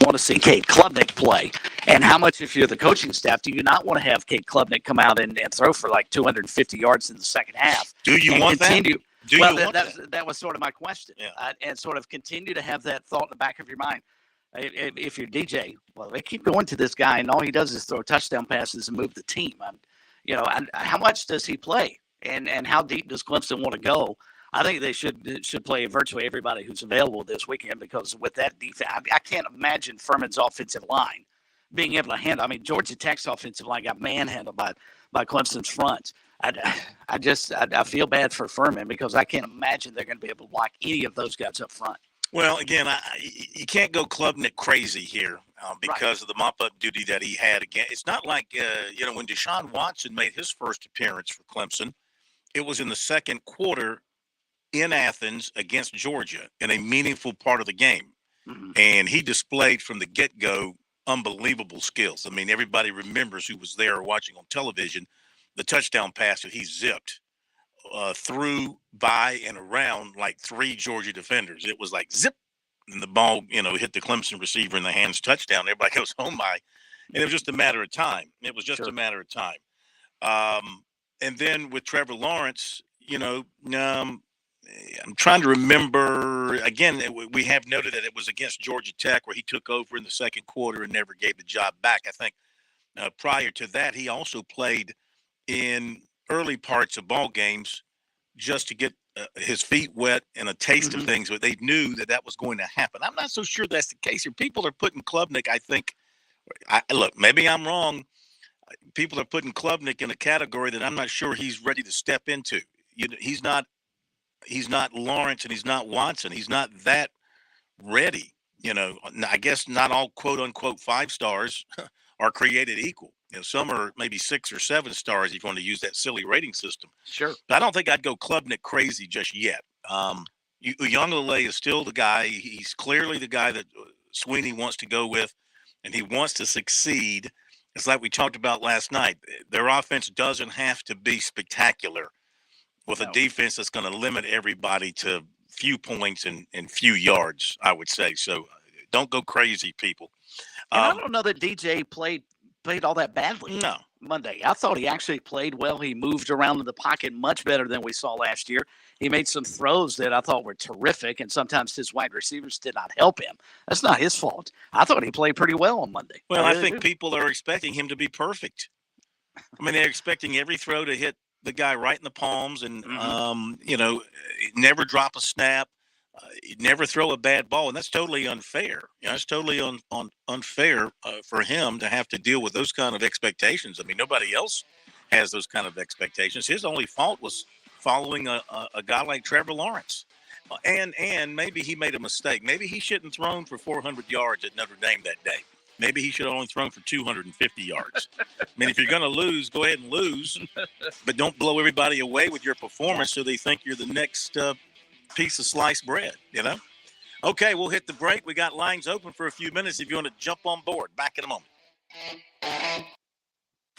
want to see Cade Klubnik play? And how much, if you're the coaching staff, do you not want to have Cade Klubnik come out and throw for like 250 yards in the second half? Do you want continue, that? Do well, you want that? That was sort of my question. Yeah. And sort of continue to have that thought in the back of your mind. If you're DJ, well, they keep going to this guy, and all he does is throw touchdown passes and move the team. How much does he play? And how deep does Clemson want to go? I think they should play virtually everybody who's available this weekend, because with that defense, I can't imagine Furman's offensive line being able to handle. I mean, Georgia Tech's offensive line got manhandled by Clemson's front. I feel bad for Furman, because I can't imagine they're going to be able to block any of those guys up front. Well, again, you can't go Klubnik crazy here because of the mop-up duty that he had. Again, it's not like, when Deshaun Watson made his first appearance for Clemson, it was in the second quarter in Athens against Georgia in a meaningful part of the game. Mm-hmm. And he displayed from the get-go unbelievable skills. I mean, everybody remembers who was there watching on television, the touchdown pass that he zipped through, by, and around like three Georgia defenders. It was like zip, and the ball, hit the Clemson receiver in the hands, touchdown. Everybody goes, oh my. And it was just a matter of time. It was just a matter of time. And then with Trevor Lawrence, I'm trying to remember, again, we have noted that it was against Georgia Tech where he took over in the second quarter and never gave the job back. I think prior to that, he also played in early parts of ball games just to get his feet wet and a taste of things, but they knew that was going to happen. I'm not so sure that's the case here. People are putting Klubnik, I think, look, maybe I'm wrong. People are putting Klubnik in a category that I'm not sure he's ready to step into. He's not Lawrence, and he's not Watson. He's not that ready. I guess not all quote unquote 5 stars are created equal. Some are maybe 6 or 7 stars if you want to use that silly rating system. Sure. But I don't think I'd go Klubnik crazy just yet. Uiagalelei is still the guy. He's clearly the guy that Sweeney wants to go with, and he wants to succeed. It's like we talked about last night. Their offense doesn't have to be spectacular with a defense that's going to limit everybody to few points and few yards, I would say. So don't go crazy, people. I don't know that DJ played all that badly. No. Monday. I thought he actually played well. He moved around in the pocket much better than we saw last year. He made some throws that I thought were terrific, and sometimes his wide receivers did not help him. That's not his fault. I thought he played pretty well on Monday. Well, I think people are expecting him to be perfect. I mean, they're expecting every throw to hit the guy right in the palms and, never drop a snap, never throw a bad ball. And that's totally unfair. It's totally unfair for him to have to deal with those kind of expectations. I mean, nobody else has those kind of expectations. His only fault was following a guy like Trevor Lawrence. And maybe he made a mistake. Maybe he shouldn't have thrown for 400 yards at Notre Dame that day. Maybe he should have only thrown for 250 yards. I mean, if you're going to lose, go ahead and lose, but don't blow everybody away with your performance so they think you're the next piece of sliced bread, Okay, we'll hit the break. We got lines open for a few minutes if you want to jump on board. Back in a moment.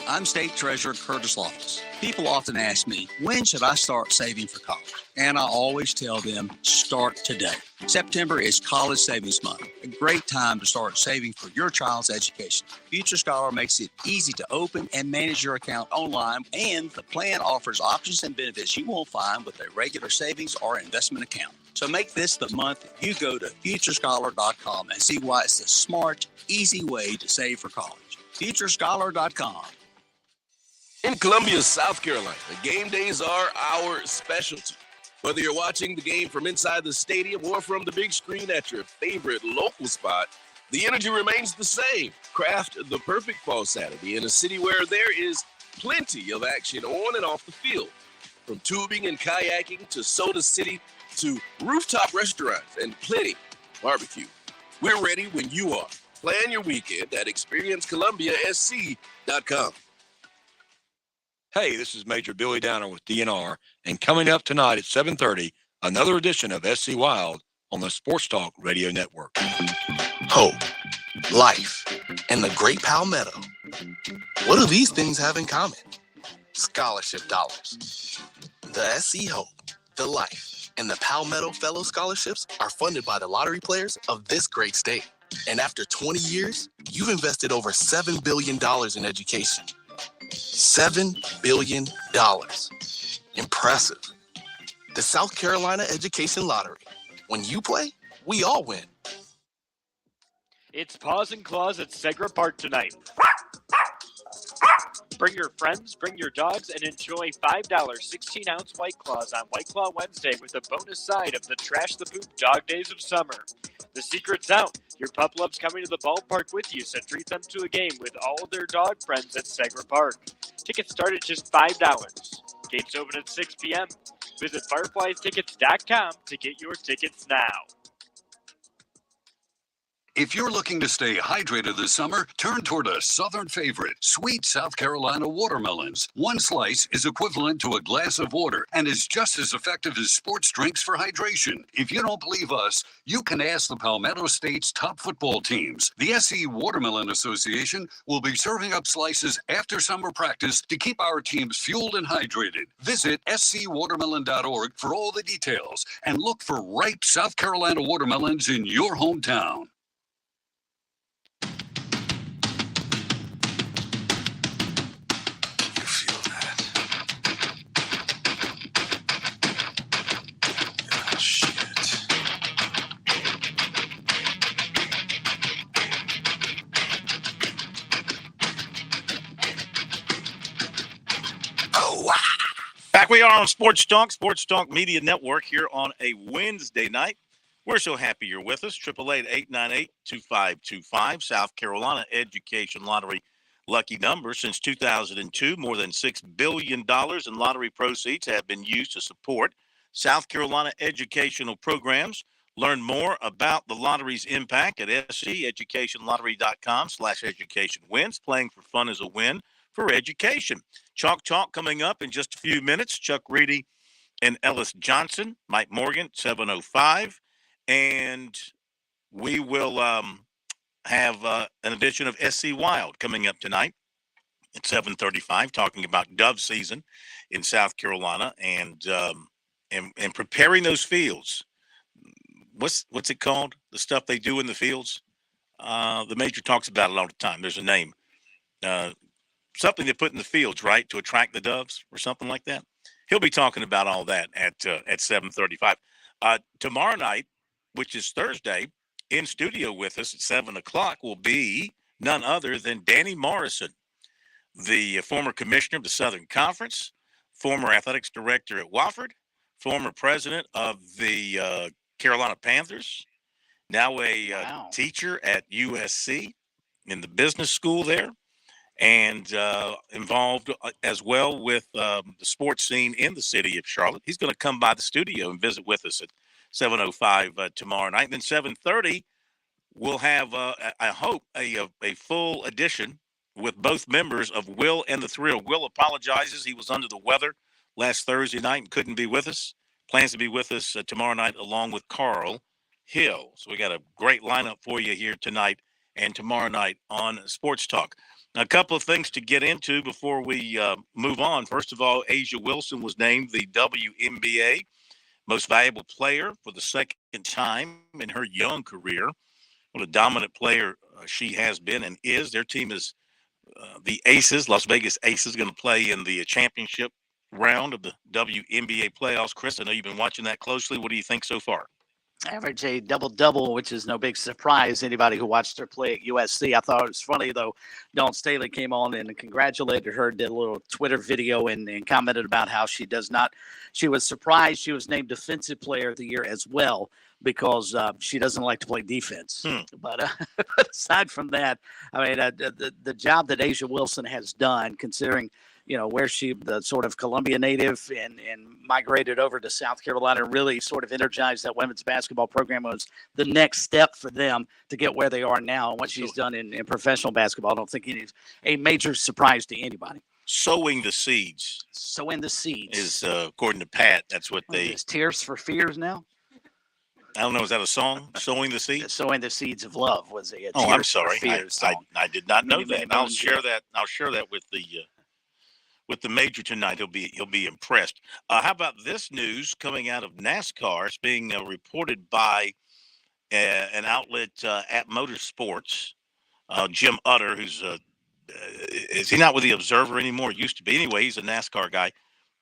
I'm State Treasurer Curtis Loftus. People often ask me, when should I start saving for college? And I always tell them, start today. September is College Savings Month, a great time to start saving for your child's education. Future Scholar makes it easy to open and manage your account online, and the plan offers options and benefits you won't find with a regular savings or investment account. So make this the month you go to FutureScholar.com and see why it's the smart, easy way to save for college. FutureScholar.com. In Columbia, South Carolina, game days are our specialty. Whether you're watching the game from inside the stadium or from the big screen at your favorite local spot, the energy remains the same. Craft the perfect fall Saturday in a city where there is plenty of action on and off the field. From tubing and kayaking to Soda City to rooftop restaurants and plenty barbecue. We're ready when you are. Plan your weekend at ExperienceColumbiaSC.com. Hey, this is Major Billy Downer with DNR, and coming up tonight at 7:30, another edition of SC Wild on the Sports Talk Radio Network. Hope, life, and the Great Palmetto. What do these things have in common? Scholarship dollars. The SC Hope the life, and the Palmetto Fellow Scholarships are funded by the lottery players of this great state. And after 20 years, you've invested over $7 billion in education. $7 billion. Impressive. The South Carolina Education Lottery. When you play, we all win. It's Paws and Claws at Segra Park tonight. Bring your friends, bring your dogs, and enjoy $5 16-ounce White Claws on White Claw Wednesday with a bonus side of the Trash the Poop Dog Days of Summer. The secret's out. Your pup loves coming to the ballpark with you, so treat them to a game with all of their dog friends at Segra Park. Tickets start at just $5. Gates open at 6 p.m. Visit fireflystickets.com to get your tickets now. If you're looking to stay hydrated this summer, turn toward a southern favorite, sweet South Carolina watermelons. One slice is equivalent to a glass of water and is just as effective as sports drinks for hydration. If you don't believe us, you can ask the Palmetto State's top football teams. The SC Watermelon Association will be serving up slices after summer practice to keep our teams fueled and hydrated. Visit scwatermelon.org for all the details and look for ripe South Carolina watermelons in your hometown. Back we are on Sports Talk Media Network here on a Wednesday night. We're so happy you're with us. 888-898-2525, South Carolina Education Lottery lucky number. Since 2002, more than $6 billion in lottery proceeds have been used to support South Carolina educational programs. Learn more about the lottery's impact at seducationlottery.com/educationwins. Playing for fun is a win for education. Chalk Talk coming up in just a few minutes. Chuck Reedy and Ellis Johnson, Mike Morgan, 7:05. And we will have an edition of SC Wild coming up tonight at 7:35, talking about dove season in South Carolina and preparing those fields. What's it called? The stuff they do in the fields? The major talks about it all the time. There's a name. Something they put in the fields, right, to attract the doves or something like that. He'll be talking about all that at 7:35. Tomorrow night, which is Thursday, in studio with us at 7 o'clock will be none other than Danny Morrison, the former commissioner of the Southern Conference, former athletics director at Wofford, former president of the Carolina Panthers, now a teacher at USC in the business school there, and involved as well with the sports scene in the city of Charlotte. He's going to come by the studio and visit with us at 7:05 tomorrow night. And then 7:30, we'll have, I hope, a full edition with both members of Will and the Thrill. Will apologizes. He was under the weather last Thursday night and couldn't be with us. Plans to be with us tomorrow night along with Carl Hill. So we got a great lineup for you here tonight and tomorrow night on Sports Talk. A couple of things to get into before we move on. First of all, A'ja Wilson was named the WNBA Most Valuable Player for the second time in her young career. What a dominant player she has been and is. Their team is the Aces, Las Vegas Aces, going to play in the championship round of the WNBA playoffs. Chris, I know you've been watching that closely. What do you think so far? Average a double-double, which is no big surprise. Anybody who watched her play at USC. I thought it was funny, though. Dawn Staley came on and congratulated her, did a little Twitter video and commented about how she was surprised she was named Defensive Player of the Year as well because she doesn't like to play defense. But aside from that, I mean, the job that A'ja Wilson has done, considering – where she, the sort of Columbia native and migrated over to South Carolina, really sort of energized that women's basketball program, was the next step for them to get where they are now. And what she's done in professional basketball, I don't think it is a major surprise to anybody. Sowing the seeds. Sowing the seeds. Is, according to Pat, that's what they... Is Tears for Fears now? I don't know. Is that a song? Sowing the seeds? Sowing the Seeds of Love was a I'm sorry. I did not know that. I'll share that with the with the major tonight. He'll be impressed. How about this news coming out of NASCAR? It's being reported by an outlet at Motorsports. Jim Utter, who's is he not with the Observer anymore? Used to be. Anyway, he's a NASCAR guy.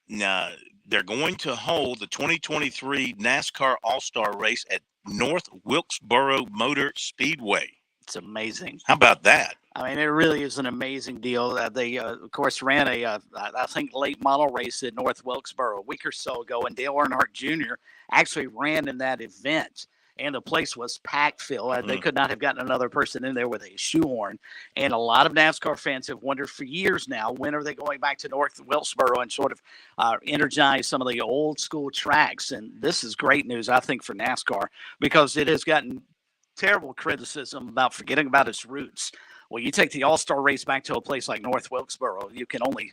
Now, they're going to hold the 2023 NASCAR All-Star Race at North Wilkesboro Motor Speedway. It's amazing. How about that? I mean, it really is an amazing deal. They, of course, ran I think, late model race at North Wilkesboro a week or so ago, and Dale Earnhardt Jr. actually ran in that event. And the place was packed, Phil. They could not have gotten another person in there with a shoehorn. And a lot of NASCAR fans have wondered for years now, when are they going back to North Wilkesboro and sort of energize some of the old school tracks? And this is great news, I think, for NASCAR, because it has gotten terrible criticism about forgetting about its roots. Well, you take the All-Star race back to a place like North Wilkesboro, you can only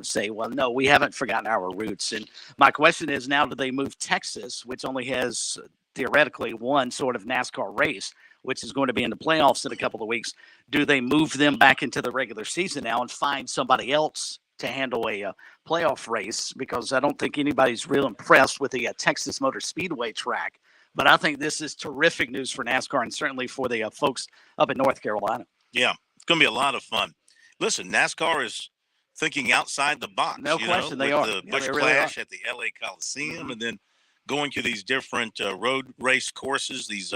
say, well, no, we haven't forgotten our roots. And my question is, now do they move Texas, which only has theoretically one sort of NASCAR race, which is going to be in the playoffs in a couple of weeks? Do they move them back into the regular season now and find somebody else to handle a playoff race? Because I don't think anybody's real impressed with the Texas Motor Speedway track. But I think this is terrific news for NASCAR, and certainly for the folks up in North Carolina. Yeah, it's going to be a lot of fun. Listen, NASCAR is thinking outside the box. No question, they are. The Busch Clash at the LA Coliseum, and then going to these different road race courses, these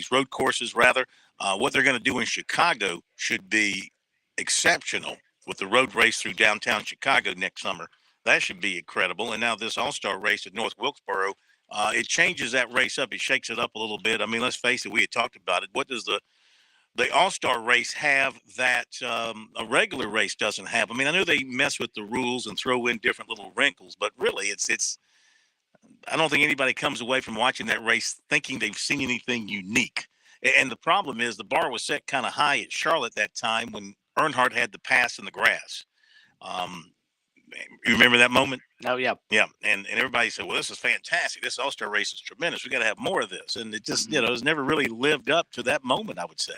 road courses, rather. What they're going to do in Chicago should be exceptional with the road race through downtown Chicago next summer. That should be incredible. And now this All-Star race at North Wilkesboro, it changes that race up. It shakes it up a little bit. I mean, let's face it, we had talked about it. What does the All-Star race have that a regular race doesn't have? I mean, I know they mess with the rules and throw in different little wrinkles, but really it's I don't think anybody comes away from watching that race thinking they've seen anything unique. And the problem is the bar was set kind of high at Charlotte that time when Earnhardt had the pass in the grass. You remember that moment? Oh, yeah. Yeah. And everybody said, well, this is fantastic. This All-Star race is tremendous. We got to have more of this. And it just, it's never really lived up to that moment, I would say.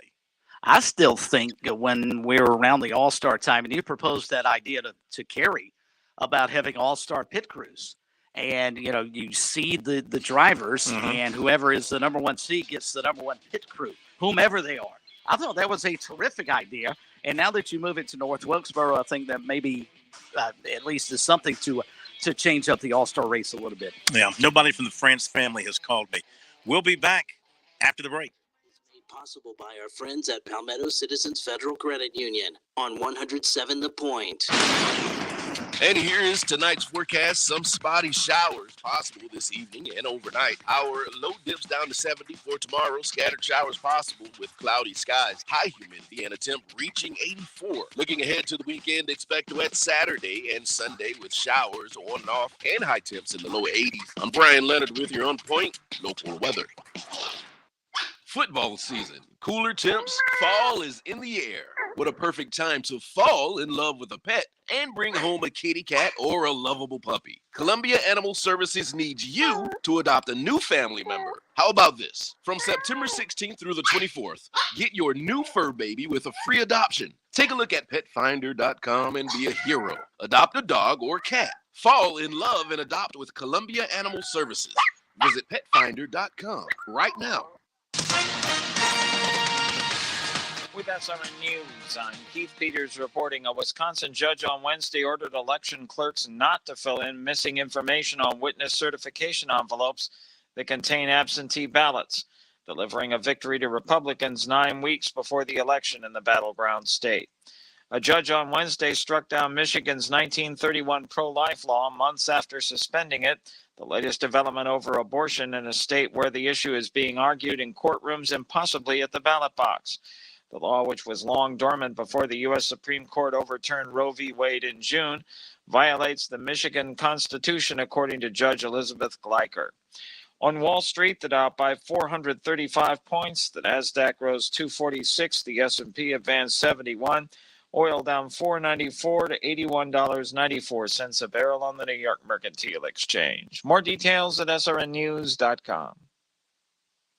I still think when we were around the All-Star time, and you proposed that idea to Kerry about having All-Star pit crews. And, you see the drivers, and whoever is the number one seed gets the number one pit crew, whomever they are. I thought that was a terrific idea. And now that you move it to North Wilkesboro, I think that maybe at least is something to change up the All-Star race a little bit. Yeah, nobody from the France family has called me. We'll be back after the break. Made possible by our friends at Palmetto Citizens Federal Credit Union on 107 The Point. And here is tonight's forecast. Some spotty showers possible this evening and overnight. Our low dips down to 70 for tomorrow. Scattered showers possible with cloudy skies. High humidity and a temp reaching 84. Looking ahead to the weekend, expect a wet Saturday and Sunday with showers on and off and high temps in the low 80s. I'm Brian Leonard with your On Point local weather. Football season. Cooler temps. Fall is in the air. What a perfect time to fall in love with a pet and bring home a kitty cat or a lovable puppy. Columbia Animal Services needs you to adopt a new family member. How about this? From September 16th through the 24th, get your new fur baby with a free adoption. Take a look at petfinder.com and be a hero. Adopt a dog or cat. Fall in love and adopt with Columbia Animal Services. Visit petfinder.com right now. With SRN News, I'm Keith Peters reporting a Wisconsin judge on Wednesday ordered election clerks not to fill in missing information on witness certification envelopes that contain absentee ballots, delivering a victory to Republicans 9 weeks before the election in the battleground state. A judge on Wednesday struck down Michigan's 1931 pro-life law months after suspending it, the latest development over abortion in a state where the issue is being argued in courtrooms and possibly at the ballot box. The law, which was long dormant before the U.S. Supreme Court overturned Roe v. Wade in June, violates the Michigan Constitution, according to Judge Elizabeth Gleicher. On Wall Street, the Dow up by 435 points. The Nasdaq rose 246. The S&P advanced 71. Oil down $4.94 to $81.94 a barrel on the New York Mercantile Exchange. More details at srnnews.com.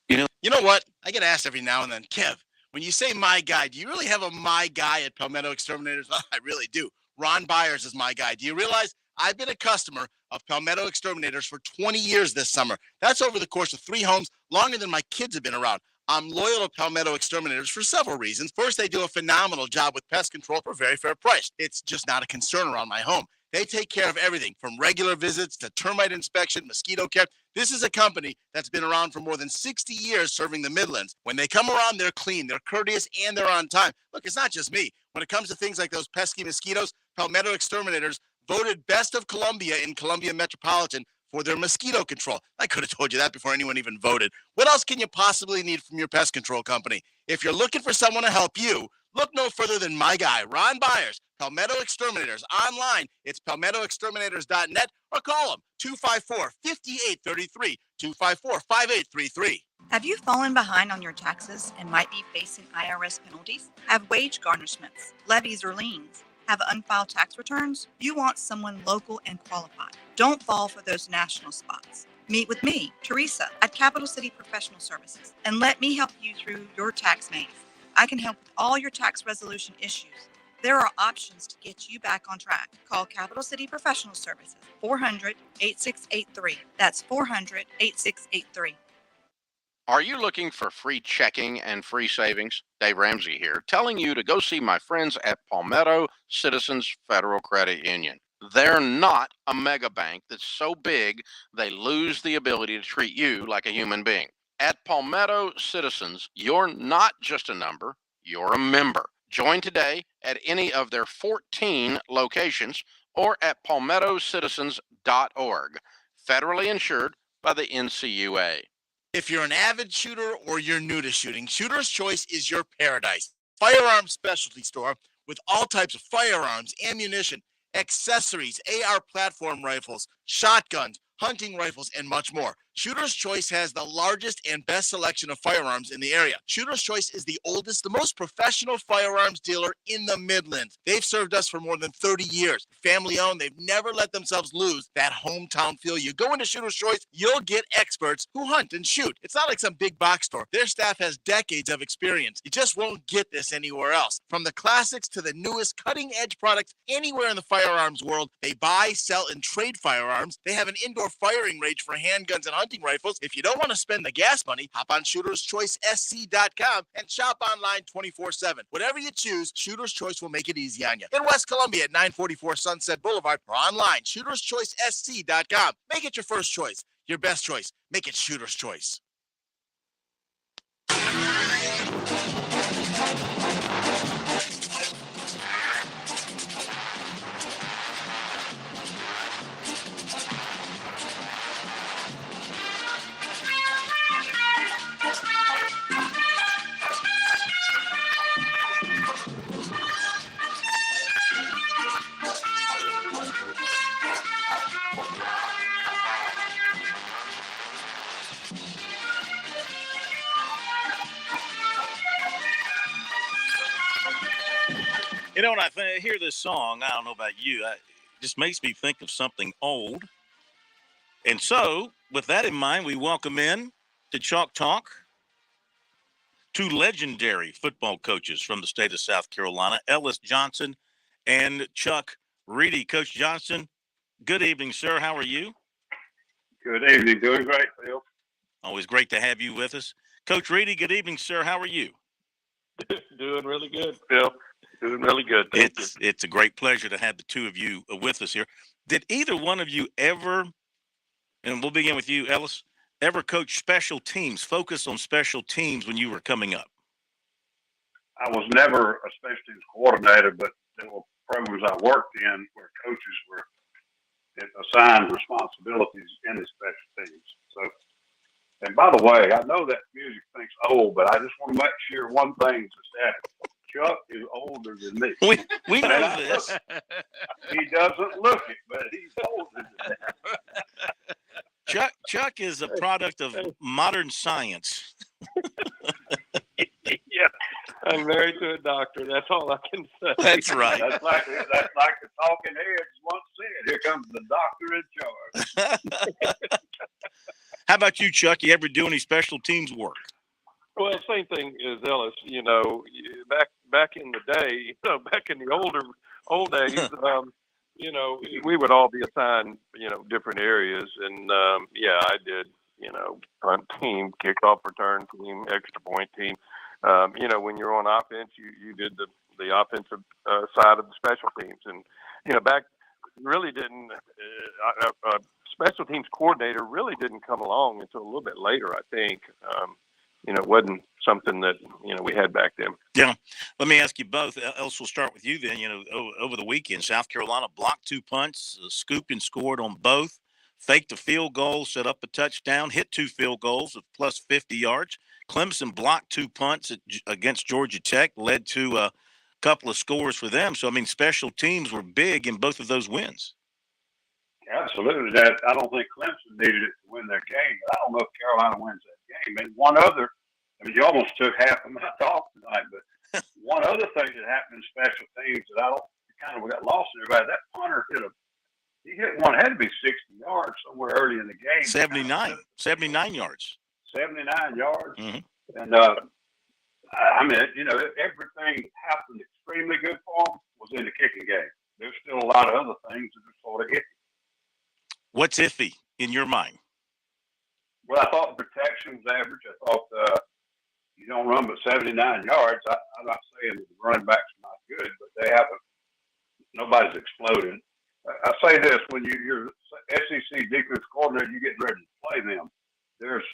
You know what? I get asked every now and then, Kev, when you say my guy, do you really have a my guy at Palmetto Exterminators? I really do. Ron Byers is my guy. Do you realize I've been a customer of Palmetto Exterminators for 20 years this summer? That's over the course of 3 homes, longer than my kids have been around. I'm loyal to Palmetto Exterminators for several reasons. First, they do a phenomenal job with pest control for a very fair price. It's just not a concern around my home. They take care of everything from regular visits to termite inspection, mosquito care. This is a company that's been around for more than 60 years serving the Midlands. When they come around, they're clean, they're courteous, and they're on time. Look, it's not just me. When it comes to things like those pesky mosquitoes, Palmetto Exterminators voted best of Columbia in Columbia Metropolitan for their mosquito control. I could have told you that before anyone even voted. What else can you possibly need from your pest control company? If you're looking for someone to help you, look no further than my guy, Ron Byers, Palmetto Exterminators. Online, it's palmettoexterminators.net, or call them 254-5833, 254-5833. Have you fallen behind on your taxes and might be facing IRS penalties? Have wage garnishments, levies, or liens? Have unfiled tax returns? You want someone local and qualified. Don't fall for those national spots. Meet with me, Teresa, at Capital City Professional Services, and let me help you through your tax maze. I can help with all your tax resolution issues. There are options to get you back on track. Call Capital City Professional Services, 400-8683. That's 400-8683. Are you looking for free checking and free savings? Dave Ramsey here, telling you to go see my friends at Palmetto Citizens Federal Credit Union. They're not a mega bank that's so big they lose the ability to treat you like a human being. At Palmetto Citizens, you're not just a number, you're a member. Join today at any of their 14 locations or at palmettocitizens.org. Federally insured by the NCUA. If you're an avid shooter or you're new to shooting, Shooter's Choice is your paradise. Firearms specialty store with all types of firearms, ammunition, accessories, AR platform rifles, shotguns, hunting rifles, and much more. Shooter's Choice has the largest and best selection of firearms in the area. Shooter's Choice is the oldest, the most professional firearms dealer in the Midlands. They've served us for more than 30 years. Family owned, they've never let themselves lose that hometown feel. You go into Shooter's Choice, you'll get experts who hunt and shoot. It's not like some big box store. Their staff has decades of experience. You just won't get this anywhere else. From the classics to the newest cutting edge products anywhere in the firearms world, they buy, sell, and trade firearms. They have an indoor firing range for handguns and hunting rifles. If you don't want to spend the gas money, hop on shooterschoicesc.com and shop online 24/7. Whatever you choose, Shooter's Choice will make it easy on you. In West Columbia at 944 Sunset Boulevard or online, shooterschoicesc.com. Make it your first choice, your best choice. Make it Shooter's Choice. You know, when I hear this song, I don't know about you, it just makes me think of something old. And so, with that in mind, we welcome in to Chalk Talk 2 legendary football coaches from the state of South Carolina, Ellis Johnson and Chuck Reedy. Coach Johnson, good evening, sir. How are you? Good evening. Doing great, Phil. Always great to have you with us. Coach Reedy, good evening, sir. How are you? Doing really good, Phil. Doing really good. Thank you. It's a great pleasure to have the two of you with us here. Did either one of you ever, and we'll begin with you, Ellis, ever coach special teams, focus on special teams when you were coming up? I was never a special teams coordinator, but there were programs I worked in where coaches were assigned responsibilities in the special teams. So, and by the way, I know that music thing's old, but I just want to make sure one thing's established. Chuck is older than me. We know this. He doesn't look it, but he's older than that. Chuck is a product of modern science. Yeah, I'm married to a doctor. That's all I can say. That's right. That's like the talking heads once said. Here comes the doctor in charge. How about you, Chuck? You ever do any special teams work? Well, same thing as Ellis. You know, back in the day, back in the old days, we would all be assigned, different areas. And, I did, punt team, kickoff return team, extra point team. When you're on offense, you did the offensive side of the special teams. And, back really didn't, special teams coordinator really didn't come along until a little bit later, I think. It wasn't something that, we had back then. Yeah. Let me ask you both. Else, we'll start with you then. Over the weekend, South Carolina blocked 2 punts, scooped and scored on both, faked a field goal, set up a touchdown, hit 2 field goals of plus 50 yards. Clemson blocked 2 punts against Georgia Tech, led to a couple of scores for them. So, special teams were big in both of those wins. Absolutely. That I don't think Clemson needed it to win their game. I don't know if Carolina wins that game. And one other, you almost took half of my talk tonight, but one other thing that happened in special teams that we got lost in everybody. That punter he hit one, had to be 60 yards somewhere early in the game. 79 yards. 79 yards. Mm-hmm. And, everything happened extremely good for them was in the kicking game. There's still a lot of other things that are sort of iffy. What's iffy in your mind? Well, I thought protection was average. I thought you don't run but 79 yards. I'm not saying that the running backs are not good, but nobody's exploding. I say this, when you're SEC defense coordinator, you're getting ready to play them. There's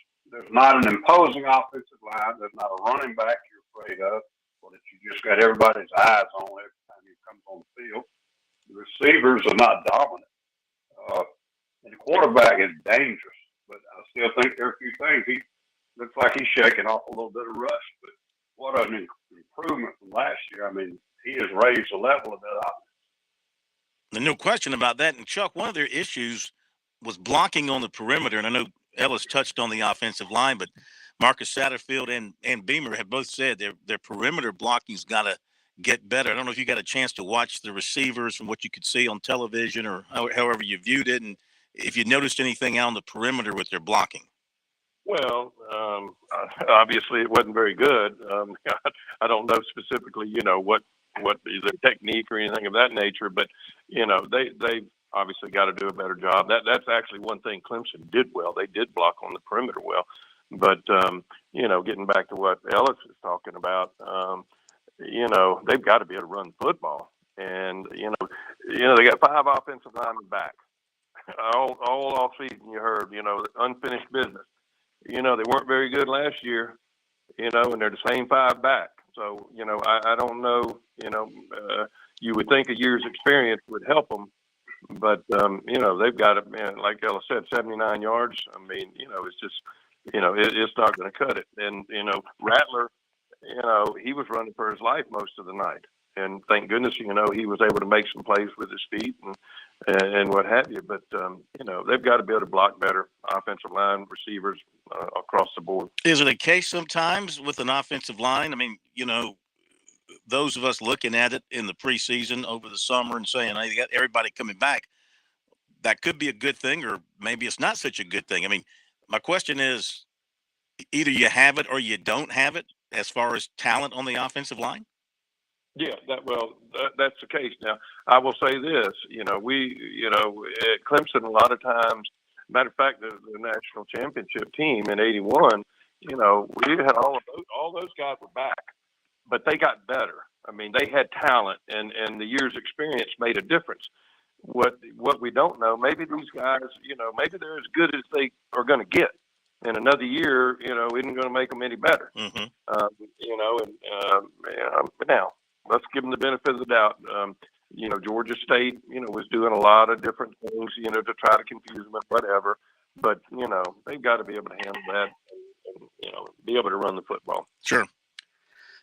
not an imposing offensive line. There's not a running back you're afraid of, or that you just got everybody's eyes on every time he comes on the field. The receivers are not dominant. And the quarterback is dangerous, but I still think there are a few things. He looks like he's shaking off a little bit of rust, but what an improvement from last year. He has raised the level of that offense. No question about that. And Chuck, one of their issues was blocking on the perimeter. And I know Ellis touched on the offensive line, but Marcus Satterfield and Beamer have both said their perimeter blocking's got to get better. I don't know if you got a chance to watch the receivers from what you could see on television or however you viewed it, and if you noticed anything out on the perimeter with their blocking. Well, obviously it wasn't very good. I don't know specifically, what is their technique or anything of that nature, but they obviously got to do a better job. That's actually one thing Clemson did well. They did block on the perimeter well, but getting back to what Ellis is talking about, they've got to be able to run football, and they got 5 offensive linemen back. All off season, you heard, unfinished business. They weren't very good last year, and they're the same 5 back. So, I don't know, you would think a year's experience would help them, but, they've got it, man, like Ella said, 79 yards. It's just, it's not going to cut it. And, Rattler, he was running for his life most of the night. And thank goodness, he was able to make some plays with his feet and what have you. But, they've got to be able to block better, offensive line, receivers across the board. Is it a case sometimes with an offensive line? Those of us looking at it in the preseason over the summer and saying, hey, they got everybody coming back, that could be a good thing, or maybe it's not such a good thing. My question is, either you have it or you don't have it as far as talent on the offensive line? Yeah, that's the case. Now, I will say this, we, at Clemson, a lot of times, matter of fact, the national championship team in '81, we had all those guys were back, but they got better. They had talent, and the year's experience made a difference. What we don't know, maybe these guys, maybe they're as good as they are going to get. And another year, isn't going to make them any better. Mm-hmm. But now, let's give them the benefit of the doubt. Georgia State, was doing a lot of different things, to try to confuse them and whatever. But, they've got to be able to handle that and, be able to run the football. Sure.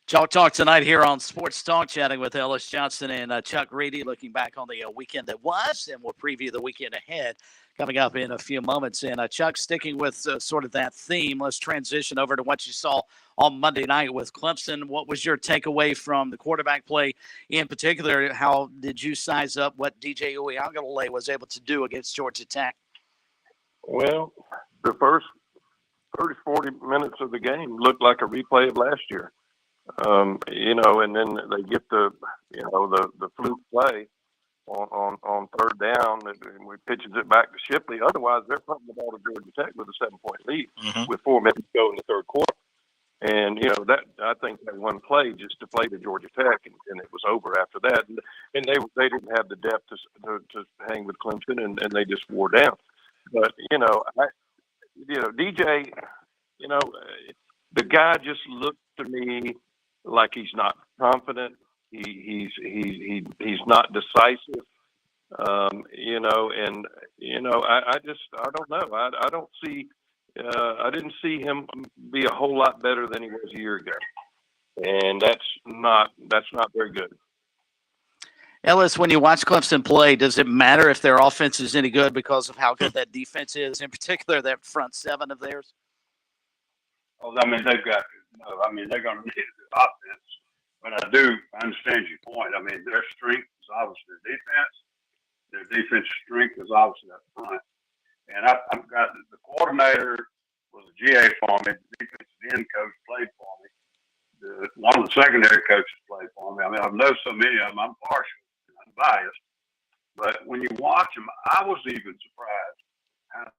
Chalk Talk tonight here on Sports Talk, chatting with Ellis Johnson and Chuck Reedy, looking back on the weekend that was, and we'll preview the weekend ahead coming up in a few moments. And Chuck, sticking with sort of that theme, let's transition over to what you saw on Monday night with Clemson. What was your takeaway from the quarterback play in particular? How did you size up what DJ Uiagalelei was able to do against Georgia Tech? Well, the first 30, 40 minutes of the game looked like a replay of last year. And then they get the fluke play on third down, and we pitches it back to Shipley. Otherwise, they're punting the ball to Georgia Tech with a 7-point lead with 4 minutes to go in the third quarter. And that I think that one play just deflated Georgia Tech, and it was over after that. And they didn't have the depth to hang with Clemson, and they just wore down. But DJ, the guy just looked to me like he's not confident. He's not decisive. I don't know. I don't see. I didn't see him be a whole lot better than he was a year ago, and that's not very good. Ellis, when you watch Clemson play, does it matter if their offense is any good because of how good that defense is, in particular that front seven of theirs? Oh, I mean, they've got. They're going to need the offense, but I understand your point. I mean, their strength is obviously their defense. Their defense strength is obviously up front. And I've got the coordinator was a GA for me. The defensive end coach played for me. One of the secondary coaches played for me. I mean, I've known so many of them. I'm partial. I'm biased. But when you watch them, I was even surprised how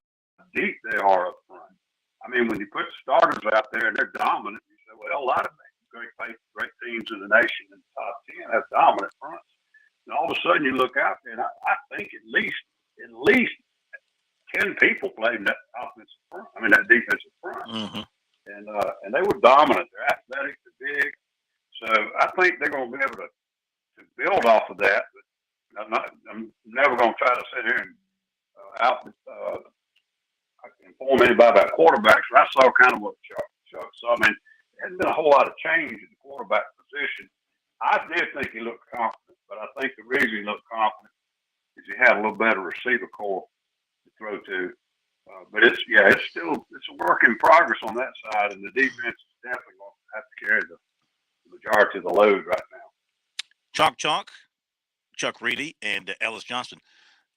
deep they are up front. I mean, when you put starters out there and they're dominant, you say, well, a lot of great teams in the nation in the top 10 have dominant fronts. And all of a sudden you look out there, and I think at least 10 people played in that offensive front. I mean, that defensive front. Mm-hmm. And they were dominant. They're athletic. They're big. So I think they're going to be able to build off of that. But I'm never going to try to sit here and inform anybody about quarterbacks. I saw kind of what Chuck saw. I mean, there hasn't been a whole lot of change in the quarterback position. I did think he looked confident, but I think the reason he looked confident is he had a little better receiver core to throw to. But it's still a work in progress on that side, and the defense is definitely going to have to carry the majority of the load right now. Chuck Reedy and Ellis Johnson.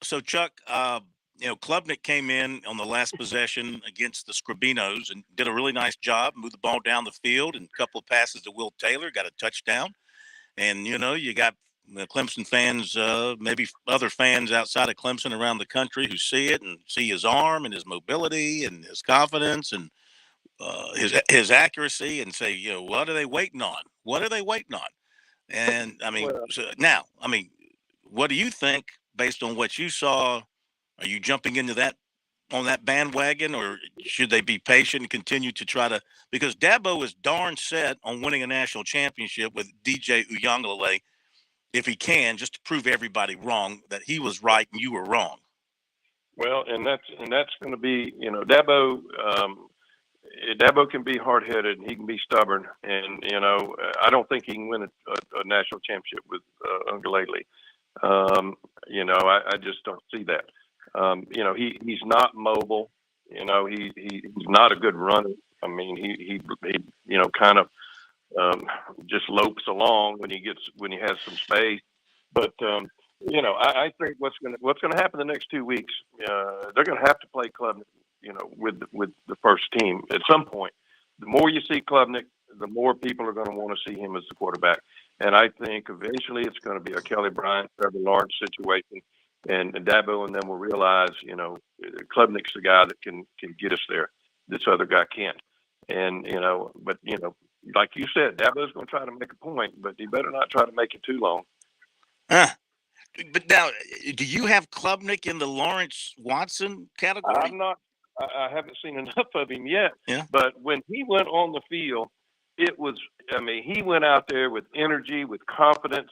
So Chuck, Klubnik came in on the last possession against the Scribinos and did a really nice job, moved the ball down the field, and a couple of passes to Will Taylor, got a touchdown. And you got the Clemson fans, maybe other fans outside of Clemson around the country who see it and see his arm and his mobility and his confidence and his accuracy and say, what are they waiting on? What are they waiting on? And I mean, what do you think based on what you saw? Are you jumping into on that bandwagon, or should they be patient and continue to try to? Because Dabo is darn set on winning a national championship with DJ Uiagalelei, if he can, just to prove everybody wrong that he was right and you were wrong. Well, and that's going to be, Dabo. Dabo can be hard-headed and he can be stubborn, and I don't think he can win a national championship with Uiagalelei. I just don't see that. He's not mobile. He's not a good runner. I mean, he kind of just lopes along when he has some space. But I think what's going to happen the next 2 weeks, they're going to have to play Klubnik, with the first team at some point. The more you see Klubnik, the more people are going to want to see him as the quarterback. And I think eventually it's going to be a Kelly Bryant, Trevor Lawrence situation. And Dabo and them will realize, Klubnik's the guy that can get us there. This other guy can't. And, but like you said, Dabo's going to try to make a point, but he better not try to make it too long. But now, do you have Klubnik in the Lawrence Watson category? I haven't seen enough of him yet. Yeah. But when he went on the field, he went out there with energy, with confidence.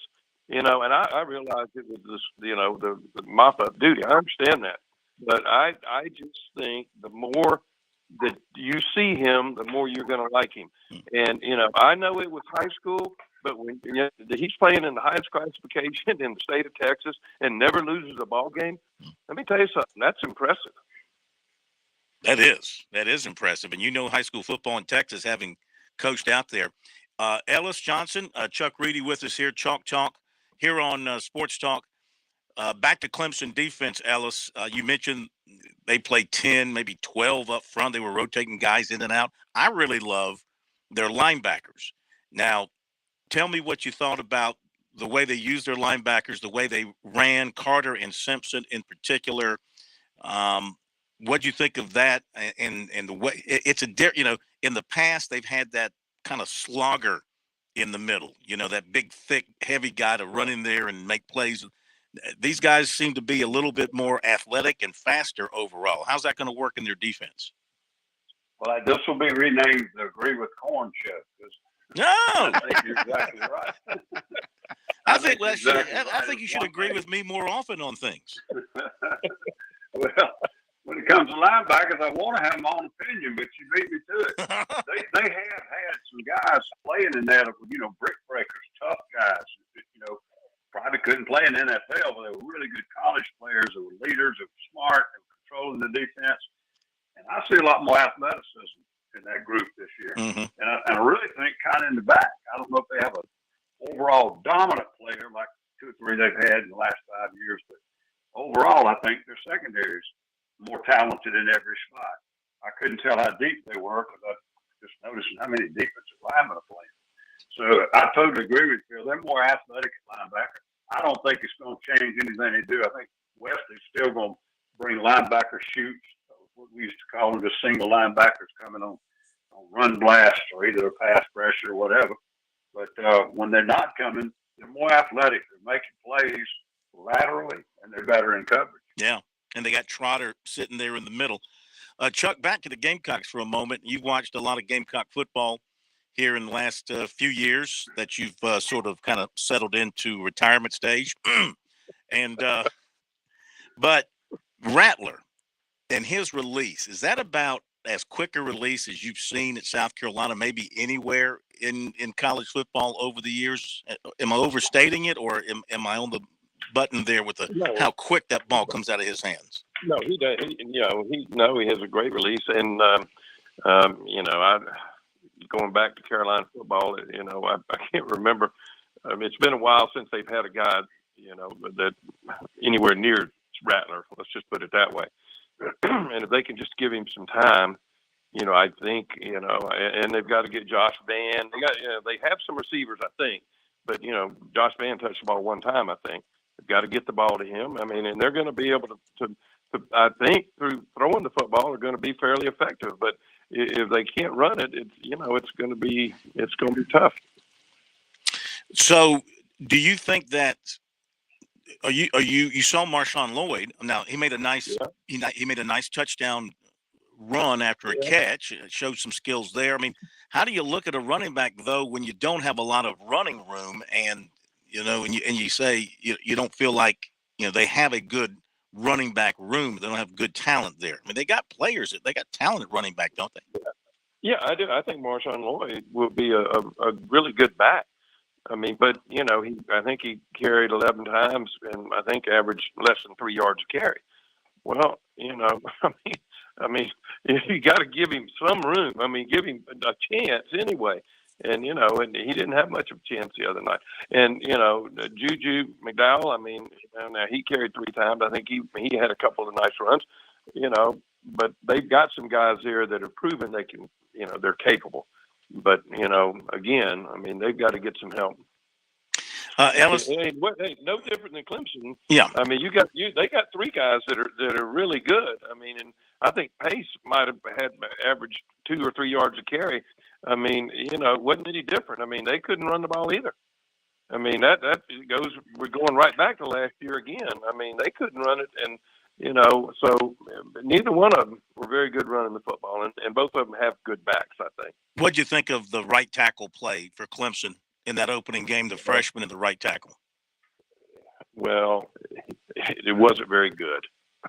And I realized it was the mop-up duty. I understand that. But I just think the more that you see him, the more you're going to like him. And, I know it was high school, but when he's playing in the highest classification in the state of Texas and never loses a ball game, let me tell you something. That's impressive. That is impressive. And high school football in Texas, having coached out there. Ellis Johnson, Chuck Reedy with us here, Chalk here on Sports Talk. Back to Clemson defense, Ellis. You mentioned they played 10, maybe 12 up front. They were rotating guys in and out. I really love their linebackers. Now, tell me what you thought about the way they used their linebackers, the way they ran, Carter and Simpson in particular. What do you think of that? And the way it's in the past they've had that kind of slogger in the middle, that big, thick, heavy guy to run in there and make plays. These guys seem to be a little bit more athletic and faster overall. How's that going to work in their defense? Well, this will be renamed the Agree with Corn Show. No, I think you're exactly right. I think you should agree with me more often on things. Well, when it comes to linebackers, I want to have my own opinion, but you beat me to it. They have had some guys playing in that, brick breakers, tough guys, probably couldn't play in the NFL, but they were really good college players. They were leaders, they were smart, they were controlling the defense. And I see a lot more athleticism in that group this year. Mm-hmm. And I really think kind of in the back. I don't know if they have an overall dominant player like 2 or 3 they've had in the last 5 years, but overall, I think their secondary is more talented in every spot. I couldn't tell how deep they were because I just noticed how many defensive linemen are playing. So I totally agree with Phil. They're more athletic at linebacker. I don't think it's going to change anything they do. I think Wesley's still going to bring linebacker shoots, what we used to call them just single linebackers coming on run blast or either a pass pressure or whatever. But when they're not coming, they're more athletic. They're making plays laterally, and they're better in coverage. Yeah, and they got Trotter sitting there in the middle. Chuck, back to the Gamecocks for a moment. You've watched a lot of Gamecock football here in the last few years that you've sort of kind of settled into retirement stage. But Rattler and his release, is that about as quick a release as you've seen at South Carolina, maybe anywhere in college football over the years? Am I overstating it, or am I on the button there with how quick that ball comes out of his hands? No, he does. He has a great release, and going back to Carolina football, I can't remember. It's been a while since they've had a guy, that anywhere near Rattler. Let's just put it that way. And if they can just give him some time, I think, and they've got to get Josh Van. They have some receivers, I think, but Josh Van touched the ball one time, I think. They've got to get the ball to him. And they're going to be able to I think through throwing the football are going to be fairly effective. But if they can't run it, it's going to be tough. So, do you think that? You saw Marshawn Lloyd? Now he made a nice he made a nice touchdown run after a catch. It showed some skills there. I mean, how do you look at a running back though when you don't have a lot of running room and you say you don't feel like they have a good running back room? They don't have good talent there. I mean, they got players. They got talent at running back, don't they? Yeah, I do. I think Marshawn Lloyd will be a really good back. I mean, but I think he carried 11 times and I think averaged less than 3 yards a carry. Well, I mean, you got to give him some room. I mean, give him a chance anyway. And and he didn't have much of a chance the other night. And Juju McDowell, I mean, now he carried 3 times. I think he had a couple of nice runs. But they've got some guys there that have proven they can. They're capable. But again, I mean, they've got to get some help. Ellis, no different than Clemson. Yeah, I mean, they got 3 guys that are really good. I mean, and I think Pace might have had averaged 2 or 3 yards a carry. I mean, it wasn't any different. I mean, they couldn't run the ball either. I mean, that goes. We're going right back to last year again. I mean, they couldn't run it, and so neither one of them were very good running the football, and both of them have good backs, I think. What'd you think of the right tackle play for Clemson in that opening game, the freshman at the right tackle? Well, it wasn't very good.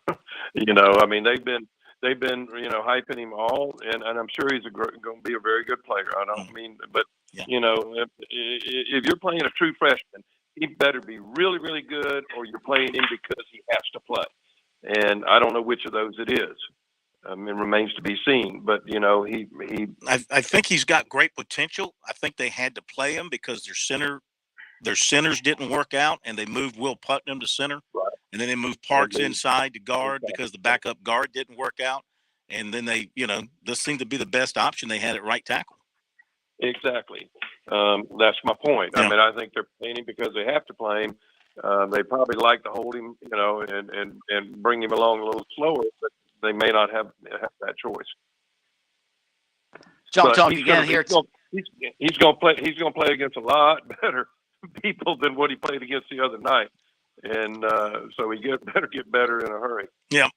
I mean, they've been hyping him all, and I'm sure he's going to be a very good player. I don't mean, but if you're playing a true freshman, he better be really, really good, or you're playing him because he has to play. And I don't know which of those it is. It remains to be seen. But I think he's got great potential. I think they had to play him because their centers didn't work out, and they moved Will Putnam to center, and then they moved Parks inside to guard because the backup guard didn't work out, and then they this seemed to be the best option they had at right tackle. Exactly. That's my point. Yeah. I mean, I think they're playing him because they have to play him. They probably like to hold him, and bring him along a little slower, but they may not have that choice. John, But talking again here. He's going to play. He's going to play against a lot better people than what he played against the other night, and so he better get better in a hurry. Yeah.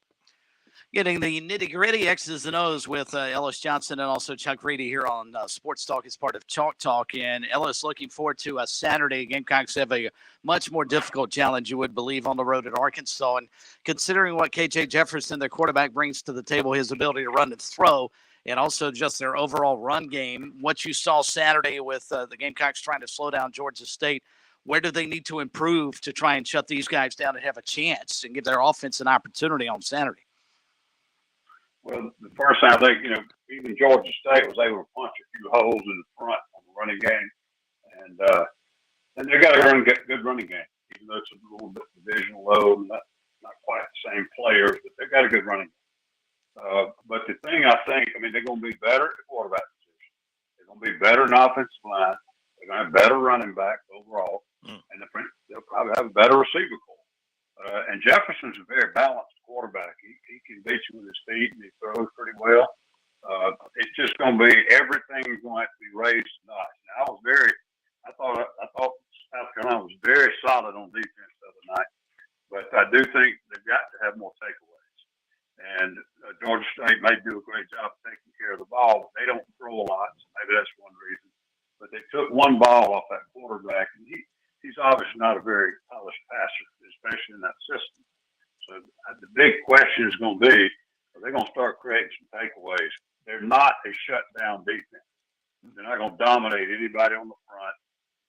Getting the nitty-gritty X's and O's with Ellis Johnson and also Chuck Reedy here on Sports Talk as part of Chalk Talk. And Ellis, looking forward to a Saturday. Gamecocks have a much more difficult challenge, you would believe, on the road at Arkansas. And considering what K.J. Jefferson, their quarterback, brings to the table, his ability to run and throw, and also just their overall run game, what you saw Saturday with the Gamecocks trying to slow down Georgia State, where do they need to improve to try and shut these guys down and have a chance and give their offense an opportunity on Saturday? Well, the first thing I think, even Georgia State was able to punch a few holes in the front on the running game, and they got a good running game, even though it's a little bit division low, not quite the same players, but they got a good running game. But the thing I think, they're going to be better at the quarterback position. They're going to be better in offensive line. They're going to have better running backs overall, and they'll probably have a better receiver corps. And Jefferson's a very balanced quarterback. He can beat you with his feet, and he throws pretty well. It's just going to be everything's going to have to be raised tonight. Now, I thought South Carolina was very solid on defense the other night, but I do think they've got to have more takeaways. And Georgia State may do a great job of taking care of the ball, but they don't throw a lot. So maybe that's one reason. But they took one ball off that quarterback, and he's obviously not a very polished passer, especially in that system. So the big question is going to be, are they going to start creating some takeaways? They're not a shutdown defense. They're not going to dominate anybody on the front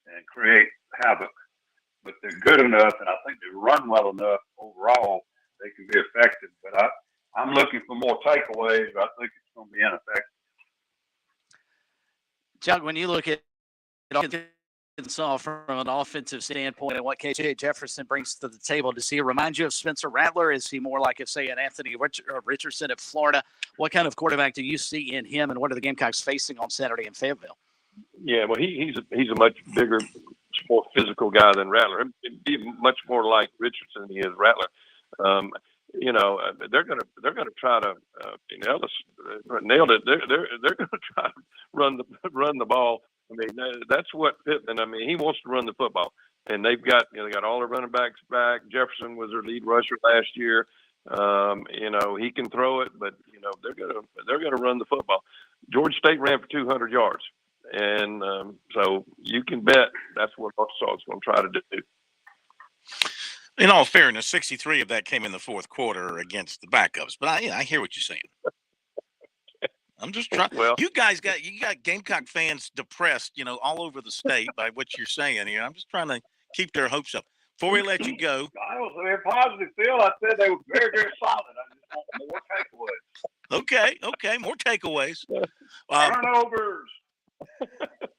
and create havoc, but they're good enough, and I think they run well enough overall, they can be effective. But I'm looking for more takeaways, but I think it's going to be ineffective. Chuck, when you look at Arkansas from an offensive standpoint and what K.J. Jefferson brings to the table, does he remind you of Spencer Rattler? Is he more like, say, an Anthony Richardson at Florida? What kind of quarterback do you see in him, and what are the Gamecocks facing on Saturday in Fayetteville? Yeah, well, he's a much bigger, more physical guy than Rattler. He'd be much more like Richardson than he is Rattler. They're gonna try to. Ellis nailed it. They're gonna try to run the ball. That's what Pittman. He wants to run the football, and they got all their running backs back. Jefferson was their lead rusher last year. He can throw it, but they're gonna run the football. Georgia State ran for 200 yards, and so you can bet that's what Arkansas is going to try to do. In all fairness, 63 of that came in the fourth quarter against the backups. But I hear what you're saying. I'm just trying. Well, you got Gamecock fans depressed, all over the state by what you're saying here. I'm just trying to keep their hopes up. Before we let you go, I was very positive, Phil. I said they were very, very solid. I just want more takeaways. Okay, more takeaways. Turnovers.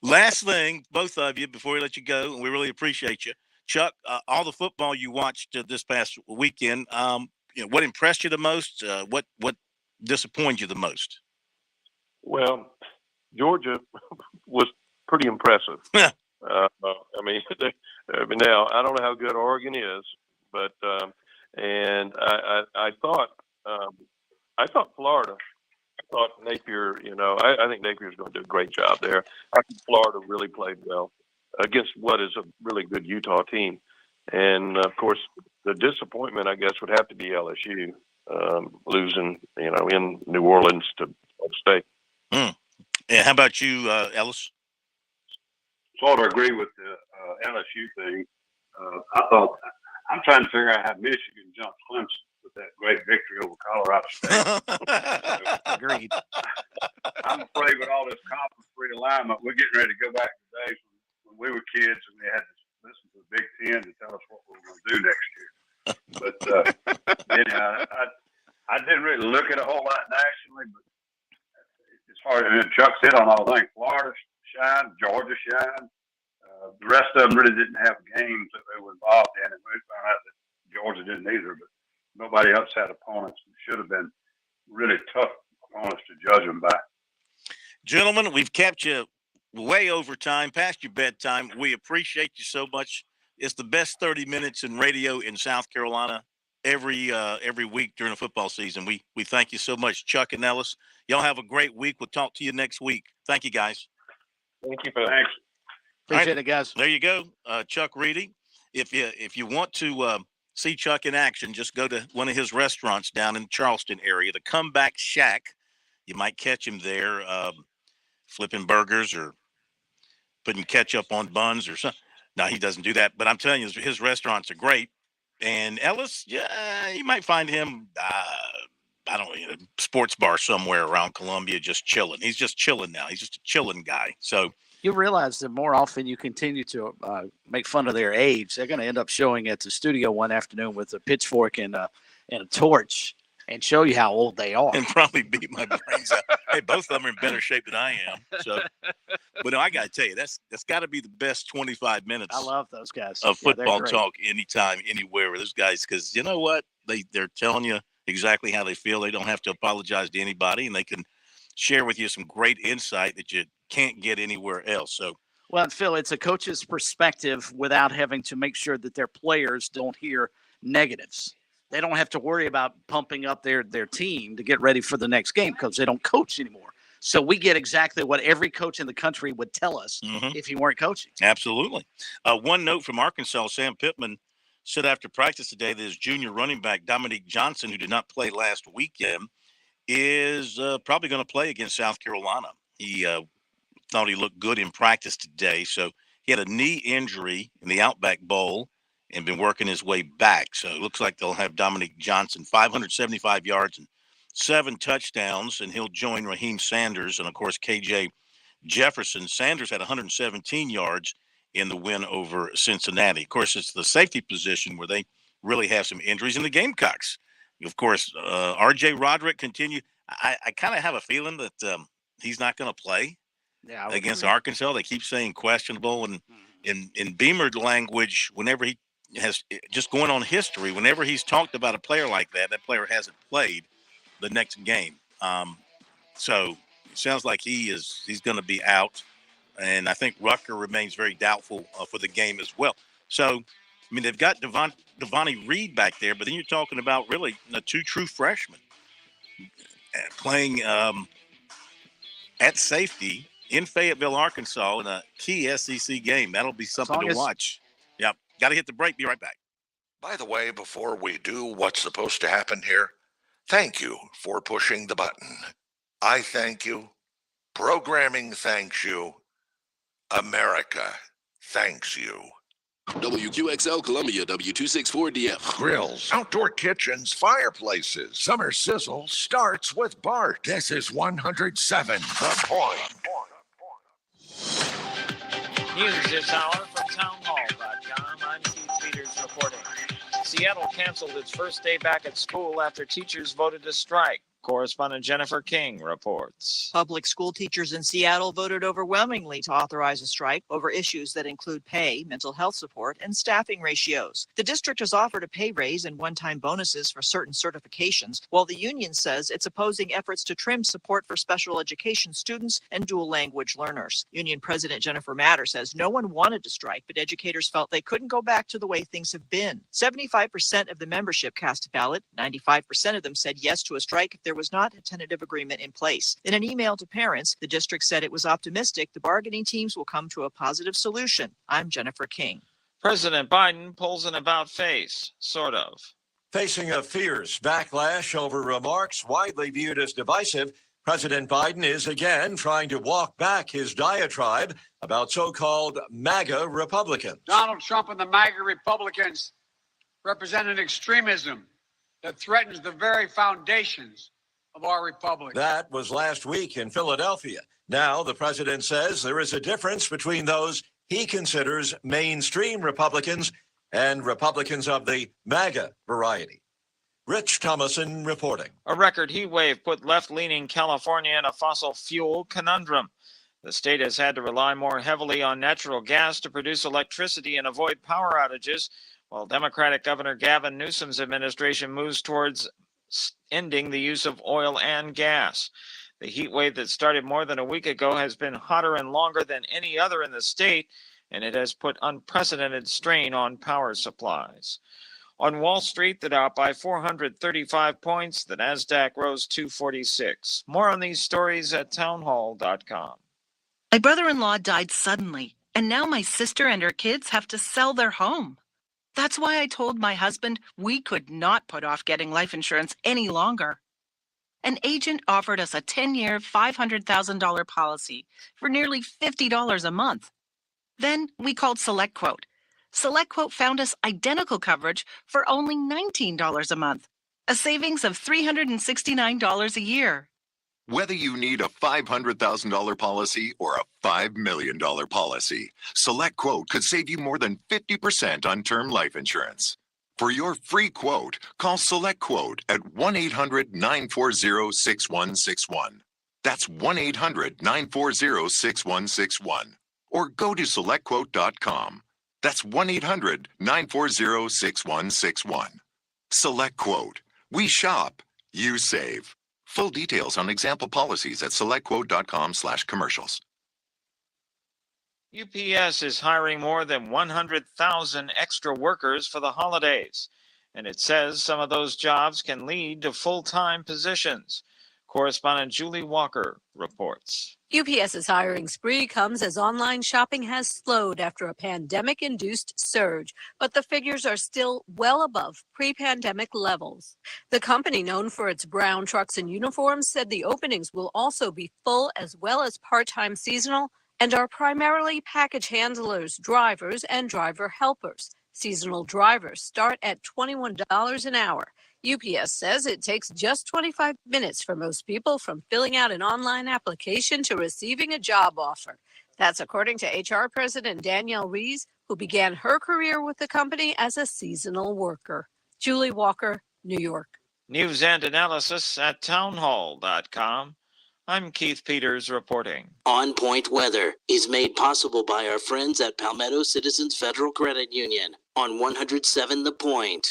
Last thing, both of you, before we let you go, and we really appreciate you. Chuck, all the football you watched this past weekend, what impressed you the most? What disappointed you the most? Well, Georgia was pretty impressive. Now I don't know how good Oregon is, but and I thought Florida. I thought Napier. I think Napier's going to do a great job there. I think Florida really played well against what is a really good Utah team. And, of course, the disappointment, I guess, would have to be LSU losing, in New Orleans to State. Yeah, how about you, Ellis? Sort of agree with the LSU thing. I'm trying to figure out how Michigan jumped Clemson with that great victory over Colorado State. Agreed. I'm afraid with all this conference realignment, we're getting ready to go back to days when we were kids and we had to listen to the Big Ten to tell us what we were going to do next year. But I didn't really look at a whole lot nationally, but it's hard. And Chuck said on all things, Florida shined, Georgia shined. The rest of them really didn't have games that they were involved in, and we found out that Georgia didn't either. But nobody else had opponents that should have been really tough opponents to judge them by. Gentlemen, we've kept you way over time, past your bedtime. We appreciate you so much. It's the best 30 minutes in radio in South Carolina every week during the football season. We thank you so much, Chuck and Ellis. Y'all have a great week. We'll talk to you next week. Thank you, guys. Thank you for that. Thanks. Appreciate it, guys. There you go, Chuck Reedy. If you want to see Chuck in action, just go to one of his restaurants down in the Charleston area, the Comeback Shack. You might catch him there flipping burgers or putting ketchup on buns or something. No, he doesn't do that. But I'm telling you, his restaurants are great. And Ellis, yeah, you might find him, I don't know, in a sports bar somewhere around Columbia just chilling. He's just chilling now. He's just a chilling guy. So You realize that more often you continue to make fun of their age, they're going to end up showing at the studio one afternoon with a pitchfork and a torch and show you how old they are. and probably beat my brains out. Hey, both of them are in better shape than I am. So, but no, I got to tell you, that's got to be the best 25 minutes. I love those guys. Of Yeah, they're football great. talk anytime, anywhere with those guys. Because you know what? They're telling you exactly how they feel. They don't have to apologize to anybody, and they can share with you some great insight that you can't get anywhere else. So, Well, Phil, it's a coach's perspective without having to make sure that their players don't hear negatives. They don't have to worry about pumping up their team to get ready for the next game because they don't coach anymore. So we get exactly what every coach in the country would tell us if he weren't coaching. absolutely. One note from Arkansas, Sam Pittman said after practice today that his junior running back, Dominique Johnson, who did not play last weekend, is probably going to play against South Carolina. He thought he looked good in practice today. So he had a knee injury in the Outback Bowl and been working his way back. So it looks like they'll have Dominique Johnson, 575 yards and 7 touchdowns, and he'll join Raheem Sanders and, of course, KJ Jefferson. Sanders had 117 yards in the win over Cincinnati. Of course, it's the safety position where they really have some injuries in the Gamecocks. Of course, R.J. Roderick continued. I kind of have a feeling that he's not going to play against Arkansas. They keep saying questionable. And in Beamer language, whenever he has just going on history, whenever he's talked about a player like that, that player hasn't played the next game. So it sounds like he's going to be out. And I think Rucker remains very doubtful for the game as well. So, I mean, they've got Devontae Reed back there, but then you're talking about really 2 true freshmen playing at safety in Fayetteville, Arkansas in a key SEC game. That'll be something to watch. Yep. Got to hit the break. Be right back. By the way, before we do what's supposed to happen here, thank you for pushing the button. I thank you. Programming thanks you. America thanks you. WQXL Columbia, W264DF. Grills, outdoor kitchens, fireplaces. Summer sizzle starts with Bart. This is 107 The Point. News this hour from townhall.com. I'm Keith Peters reporting. Seattle canceled its first day back at school after teachers voted to strike. Correspondent Jennifer King reports. Public school teachers in Seattle voted overwhelmingly to authorize a strike over issues that include pay, mental health support, and staffing ratios. The district has offered a pay raise and one-time bonuses for certain certifications, while the union says it's opposing efforts to trim support for special education students and dual language learners. Union President Jennifer Matter says no one wanted to strike, but educators felt they couldn't go back to the way things have been. 75% of the membership cast a ballot. 95% of them said yes to a strike if there was not a tentative agreement in place. In an email to parents, the district said it was optimistic the bargaining teams will come to a positive solution. I'm Jennifer King. President Biden pulls an about-face, sort of. Facing a fierce backlash over remarks widely viewed as divisive, President Biden is again trying to walk back his diatribe about so-called MAGA Republicans. Donald Trump and the MAGA Republicans represent an extremism that threatens the very foundations of our republic. That was last week in Philadelphia. Now the president says there is a difference between those he considers mainstream Republicans and Republicans of the MAGA variety. Rich Thomason reporting. A record heat wave put left-leaning California in a fossil fuel conundrum. The state has had to rely more heavily on natural gas to produce electricity and avoid power outages, while Democratic Governor Gavin Newsom's administration moves towards ending the use of oil and gas. The heat wave that started more than a week ago has been hotter and longer than any other in the state, and it has put unprecedented strain on power supplies. On Wall Street, the Dow by 435 points, the Nasdaq rose 246. More on these stories at townhall.com. My brother-in-law died suddenly, and now my sister and her kids have to sell their home. That's why I told my husband we could not put off getting life insurance any longer. An agent offered us a 10-year, $500,000 policy for nearly $50 a month. Then we called SelectQuote. SelectQuote found us identical coverage for only $19 a month, a savings of $369 a year. Whether you need a $500,000 policy or a $5 million policy, SelectQuote could save you more than 50% on term life insurance. For your free quote, call SelectQuote at 1-800-940-6161. That's 1-800-940-6161. Or go to SelectQuote.com. That's 1-800-940-6161. SelectQuote. We shop. You save. Full details on example policies at SelectQuote.com/commercials. UPS is hiring more than 100,000 extra workers for the holidays, and it says some of those jobs can lead to full-time positions. Correspondent Julie Walker reports. UPS's hiring spree comes as online shopping has slowed after a pandemic-induced surge, but the figures are still well above pre-pandemic levels. The company, known for its brown trucks and uniforms, said the openings will also be full as well as part-time seasonal and are primarily package handlers, drivers, and driver helpers. Seasonal drivers start at $21 an hour. UPS says it takes just 25 minutes for most people from filling out an online application to receiving a job offer. That's according to HR President Danielle Rees, who began her career with the company as a seasonal worker. Julie Walker, New York. News and analysis at townhall.com. I'm Keith Peters reporting. On Point Weather is made possible by our friends at Palmetto Citizens Federal Credit Union on 107 The Point.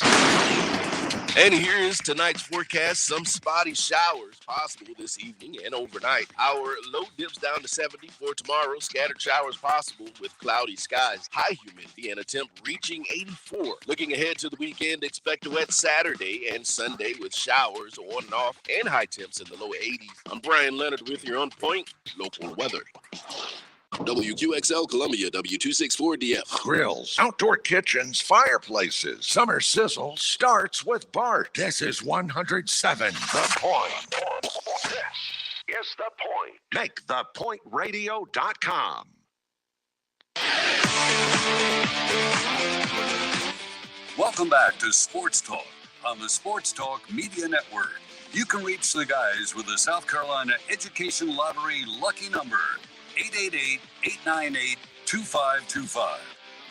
And here is tonight's forecast. Some spotty showers possible this evening and overnight. Our low dips down to 70 for tomorrow. Scattered showers possible with cloudy skies. High humidity and a temp reaching 84. Looking ahead to the weekend, expect a wet Saturday and Sunday with showers on and off and high temps in the low 80s. I'm Brian Leonard with your On Point local weather. WQXL Columbia, W264DF. Grills, outdoor kitchens, fireplaces. Summer sizzle starts with Bart. This is 107 The Point. This is The Point. Make thepointradio.com. Welcome back to Sports Talk on the Sports Talk Media Network. You can reach the guys with the South Carolina Education Lottery lucky number, 888-898-2525.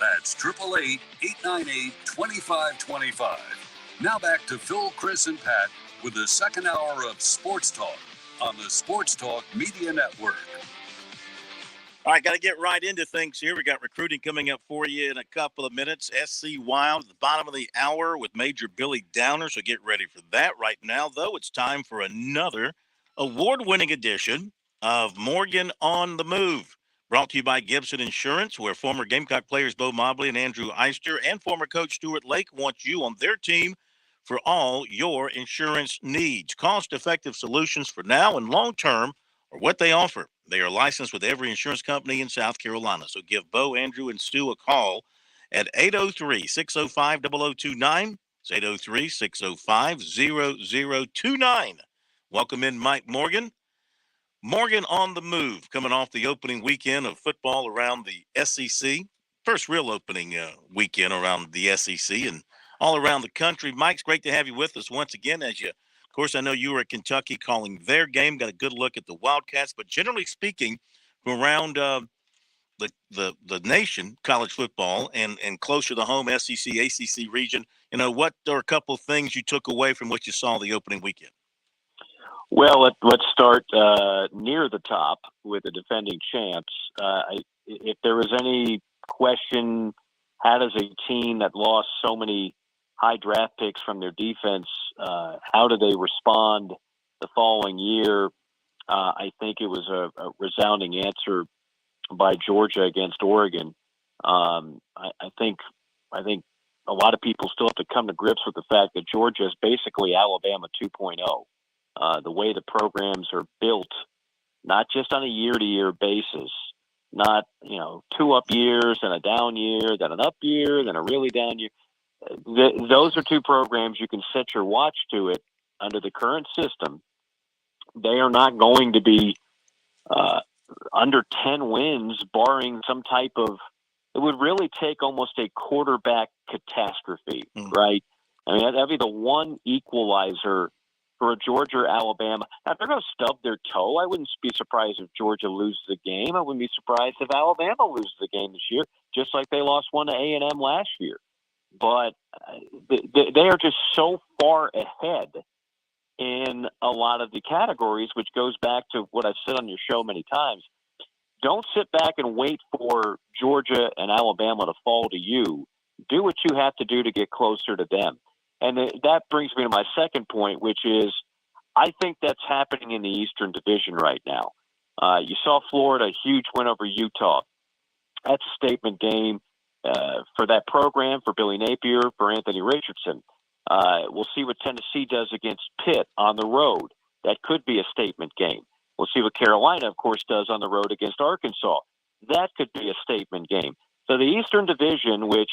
That's 888-898-2525. Now back to Phil, Chris, and Pat with the second hour of Sports Talk on the Sports Talk Media Network. All right, got to get right into things here. We got recruiting coming up for you in a couple of minutes. SC Wild at the bottom of the hour with Major Billy Downer, so get ready for that. Right now, though, it's time for another award-winning edition of Morgan on the Move, brought to you by Gibson Insurance, where former Gamecock players Bo Mobley and Andrew Eister and former coach Stuart Lake want you on their team for all your insurance needs. Cost-effective solutions for now and long-term are what they offer. They are licensed with every insurance company in South Carolina. So give Bo, Andrew, and Stu a call at 803-605-0029. It's 803-605-0029. Welcome in Mike Morgan. Morgan on the Move, coming off the opening weekend of football around the SEC. First real opening weekend around the SEC and all around the country. Mike's great to have you with us once again. Of course, I know you were at Kentucky calling their game, got a good look at the Wildcats, but generally speaking, from around the nation, college football, and closer to home, SEC, ACC region, what are a couple of things you took away from what you saw the opening weekend? Well, let's start near the top with the defending champs. If there was any question, how does a team that lost so many high draft picks from their defense, how do they respond the following year? I think it was a resounding answer by Georgia against Oregon. I think a lot of people still have to come to grips with the fact that Georgia is basically Alabama 2.0. The way the programs are built, not just on a year-to-year basis, not 2 up years and a down year, then an up year, then a really down year. Those are two programs you can set your watch to it under the current system. They are not going to be under 10 wins, barring some type of. It would really take almost a quarterback catastrophe, right? I mean, that'd be the one equalizer for a Georgia or Alabama. Now, if they're going to stub their toe, I wouldn't be surprised if Georgia loses the game. I wouldn't be surprised if Alabama loses the game this year, just like they lost one to A&M last year. But they are just so far ahead in a lot of the categories, which goes back to what I've said on your show many times. Don't sit back and wait for Georgia and Alabama to fall to you. Do what you have to do to get closer to them. And that brings me to my second point, which is I think that's happening in the Eastern Division right now. You saw Florida, a huge win over Utah. That's a statement game for that program, for Billy Napier, for Anthony Richardson. We'll see what Tennessee does against Pitt on the road. That could be a statement game. We'll see what Carolina, of course, does on the road against Arkansas. That could be a statement game. So the Eastern Division, which,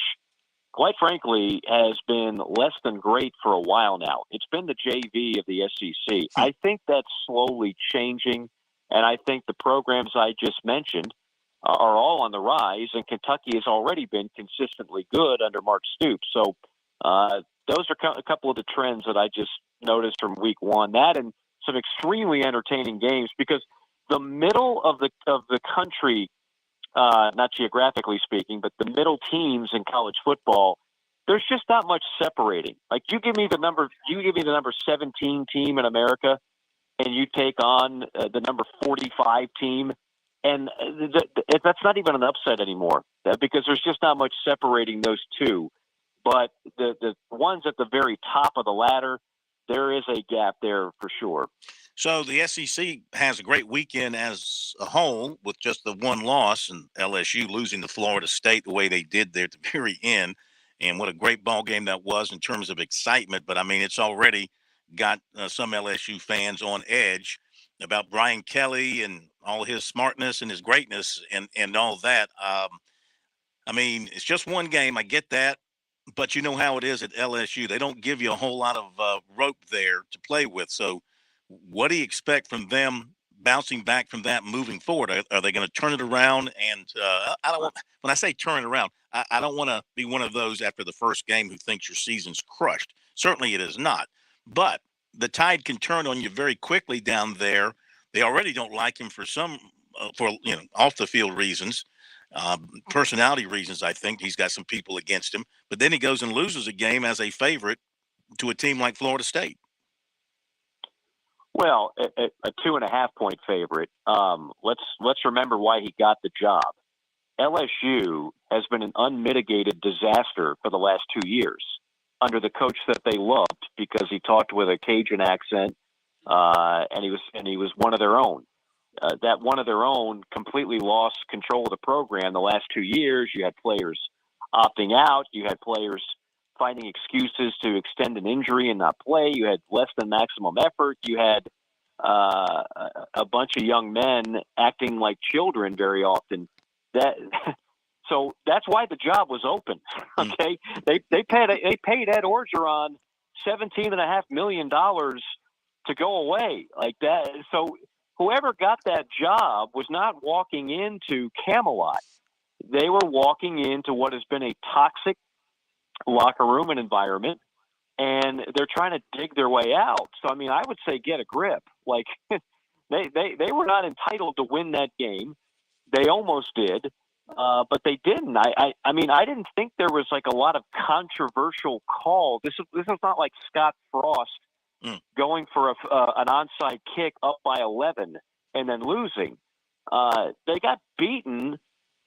quite frankly, has been less than great for a while now. It's been the JV of the SEC. I think that's slowly changing, and I think the programs I just mentioned are all on the rise, and Kentucky has already been consistently good under Mark Stoops. So those are a couple of the trends that I just noticed from week one. That and some extremely entertaining games, because the middle of the country, not geographically speaking, but the middle teams in college football, there's just not much separating. Like you give me the number 17 team in America, and you take on the number 45 team, and that's not even an upset anymore, because there's just not much separating those two. But the ones at the very top of the ladder, there is a gap there for sure. So the SEC has a great weekend as a whole with just the one loss, and LSU losing to Florida State the way they did there at the very end. And what a great ball game that was in terms of excitement. But, I mean, it's already got some LSU fans on edge about Brian Kelly and all his smartness and his greatness and all that. I mean, it's just one game. I get that. But you know how it is at LSU. They don't give you a whole lot of rope there to play with. So what do you expect from them bouncing back from that moving forward? Are they going to turn it around? And I don't want, when I say turn it around, I don't want to be one of those after the first game who thinks your season's crushed. Certainly it is not. But the tide can turn on you very quickly down there. They already don't like him for off the field reasons. Personality reasons. I think he's got some people against him, but then he goes and loses a game as a favorite to a team like Florida State. Well, a 2.5 point favorite. Let's remember why he got the job. LSU has been an unmitigated disaster for the last 2 years under the coach that they loved, because he talked with a Cajun accent, and he was one of their own. That one of their own completely lost control of the program the last 2 years. You had players opting out. You had players finding excuses to extend an injury and not play. You had less than maximum effort. You had a bunch of young men acting like children very often. So that's why the job was open. Okay, they paid Ed Orgeron $17.5 million to go away like that. So whoever got that job was not walking into Camelot. They were walking into what has been a toxic locker room and environment, and they're trying to dig their way out. So, I mean, I would say get a grip. Like, they were not entitled to win that game. They almost did, but they didn't. I mean, I didn't think there was like a lot of controversial call. This is not like Scott Frost going for an onside kick up by 11 and then losing. They got beaten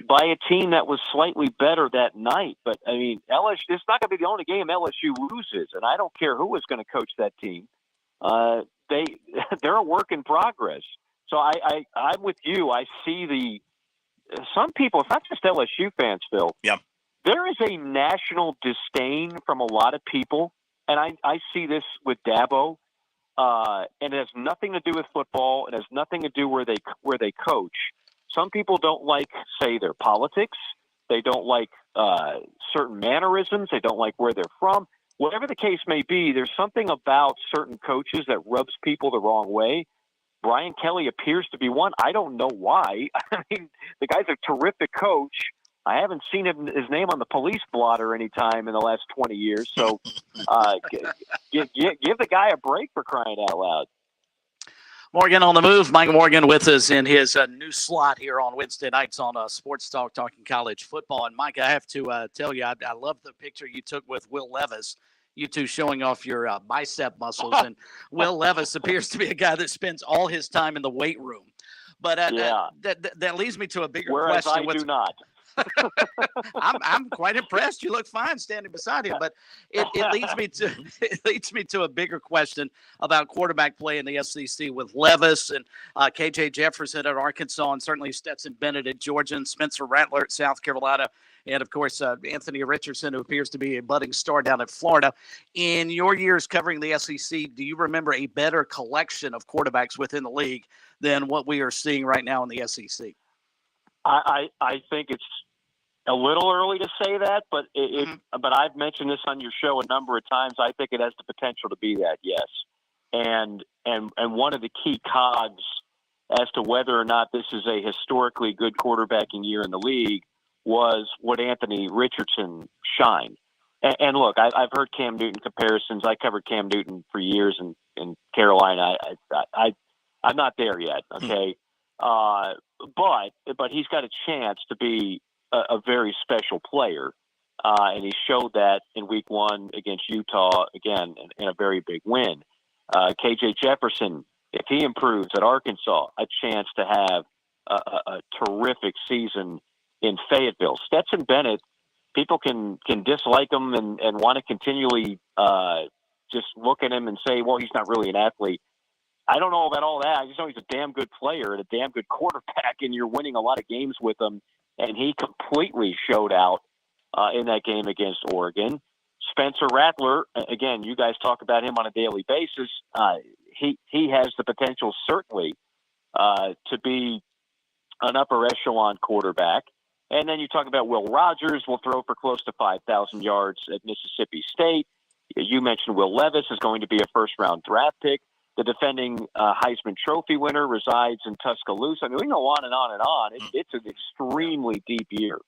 by a team that was slightly better that night. But, I mean, LSU, it's not going to be the only game LSU loses, and I don't care who is going to coach that team. They're a work in progress. So I'm with you. I see some people, it's not just LSU fans, Phil. Yeah. There is a national disdain from a lot of people, and I see this with Dabo, and it has nothing to do with football. It has nothing to do where they coach. Some people don't like, say, their politics. They don't like certain mannerisms. They don't like where they're from. Whatever the case may be, there's something about certain coaches that rubs people the wrong way. Brian Kelly appears to be one. I don't know why. I mean, the guy's a terrific coach. I haven't seen his name on the police blotter any time in the last 20 years. So give the guy a break, for crying out loud. Morgan on the move. Mike Morgan with us in his new slot here on Wednesday nights on Sports Talk, talking college football. And, Mike, I have to tell you, I love the picture you took with Will Levis, you two showing off your bicep muscles. And Will Levis appears to be a guy that spends all his time in the weight room. But that leads me to a bigger Whereas question. I do not. I'm quite impressed. You look fine standing beside him, but it leads me to a bigger question about quarterback play in the SEC with Levis and KJ Jefferson at Arkansas, and certainly Stetson Bennett at Georgia, and Spencer Rattler at South Carolina, and of course Anthony Richardson, who appears to be a budding star down at Florida. In your years covering the SEC, do you remember a better collection of quarterbacks within the league than what we are seeing right now in the SEC? I think it's a little early to say that, but but I've mentioned this on your show a number of times. I think it has the potential to be that, yes. And one of the key cogs as to whether or not this is a historically good quarterbacking year in the league was what Anthony Richardson shined. And look, I've heard Cam Newton comparisons. I covered Cam Newton for years in Carolina. I'm not there yet, okay? But he's got a chance to be a very special player, and he showed that in Week 1 against Utah, again, in a very big win. KJ Jefferson, if he improves at Arkansas, a chance to have a terrific season in Fayetteville. Stetson Bennett, people can dislike him and want to continually just look at him and say, well, he's not really an athlete. I don't know about all that. I just know he's a damn good player and a damn good quarterback, and you're winning a lot of games with him. And he completely showed out in that game against Oregon. Spencer Rattler, again, you guys talk about him on a daily basis. He has the potential, certainly, to be an upper echelon quarterback. And then you talk about Will Rogers will throw for close to 5,000 yards at Mississippi State. You mentioned Will Levis is going to be a first-round draft pick. The defending Heisman Trophy winner resides in Tuscaloosa. I mean, we can go on and on and on. It's an extremely deep year.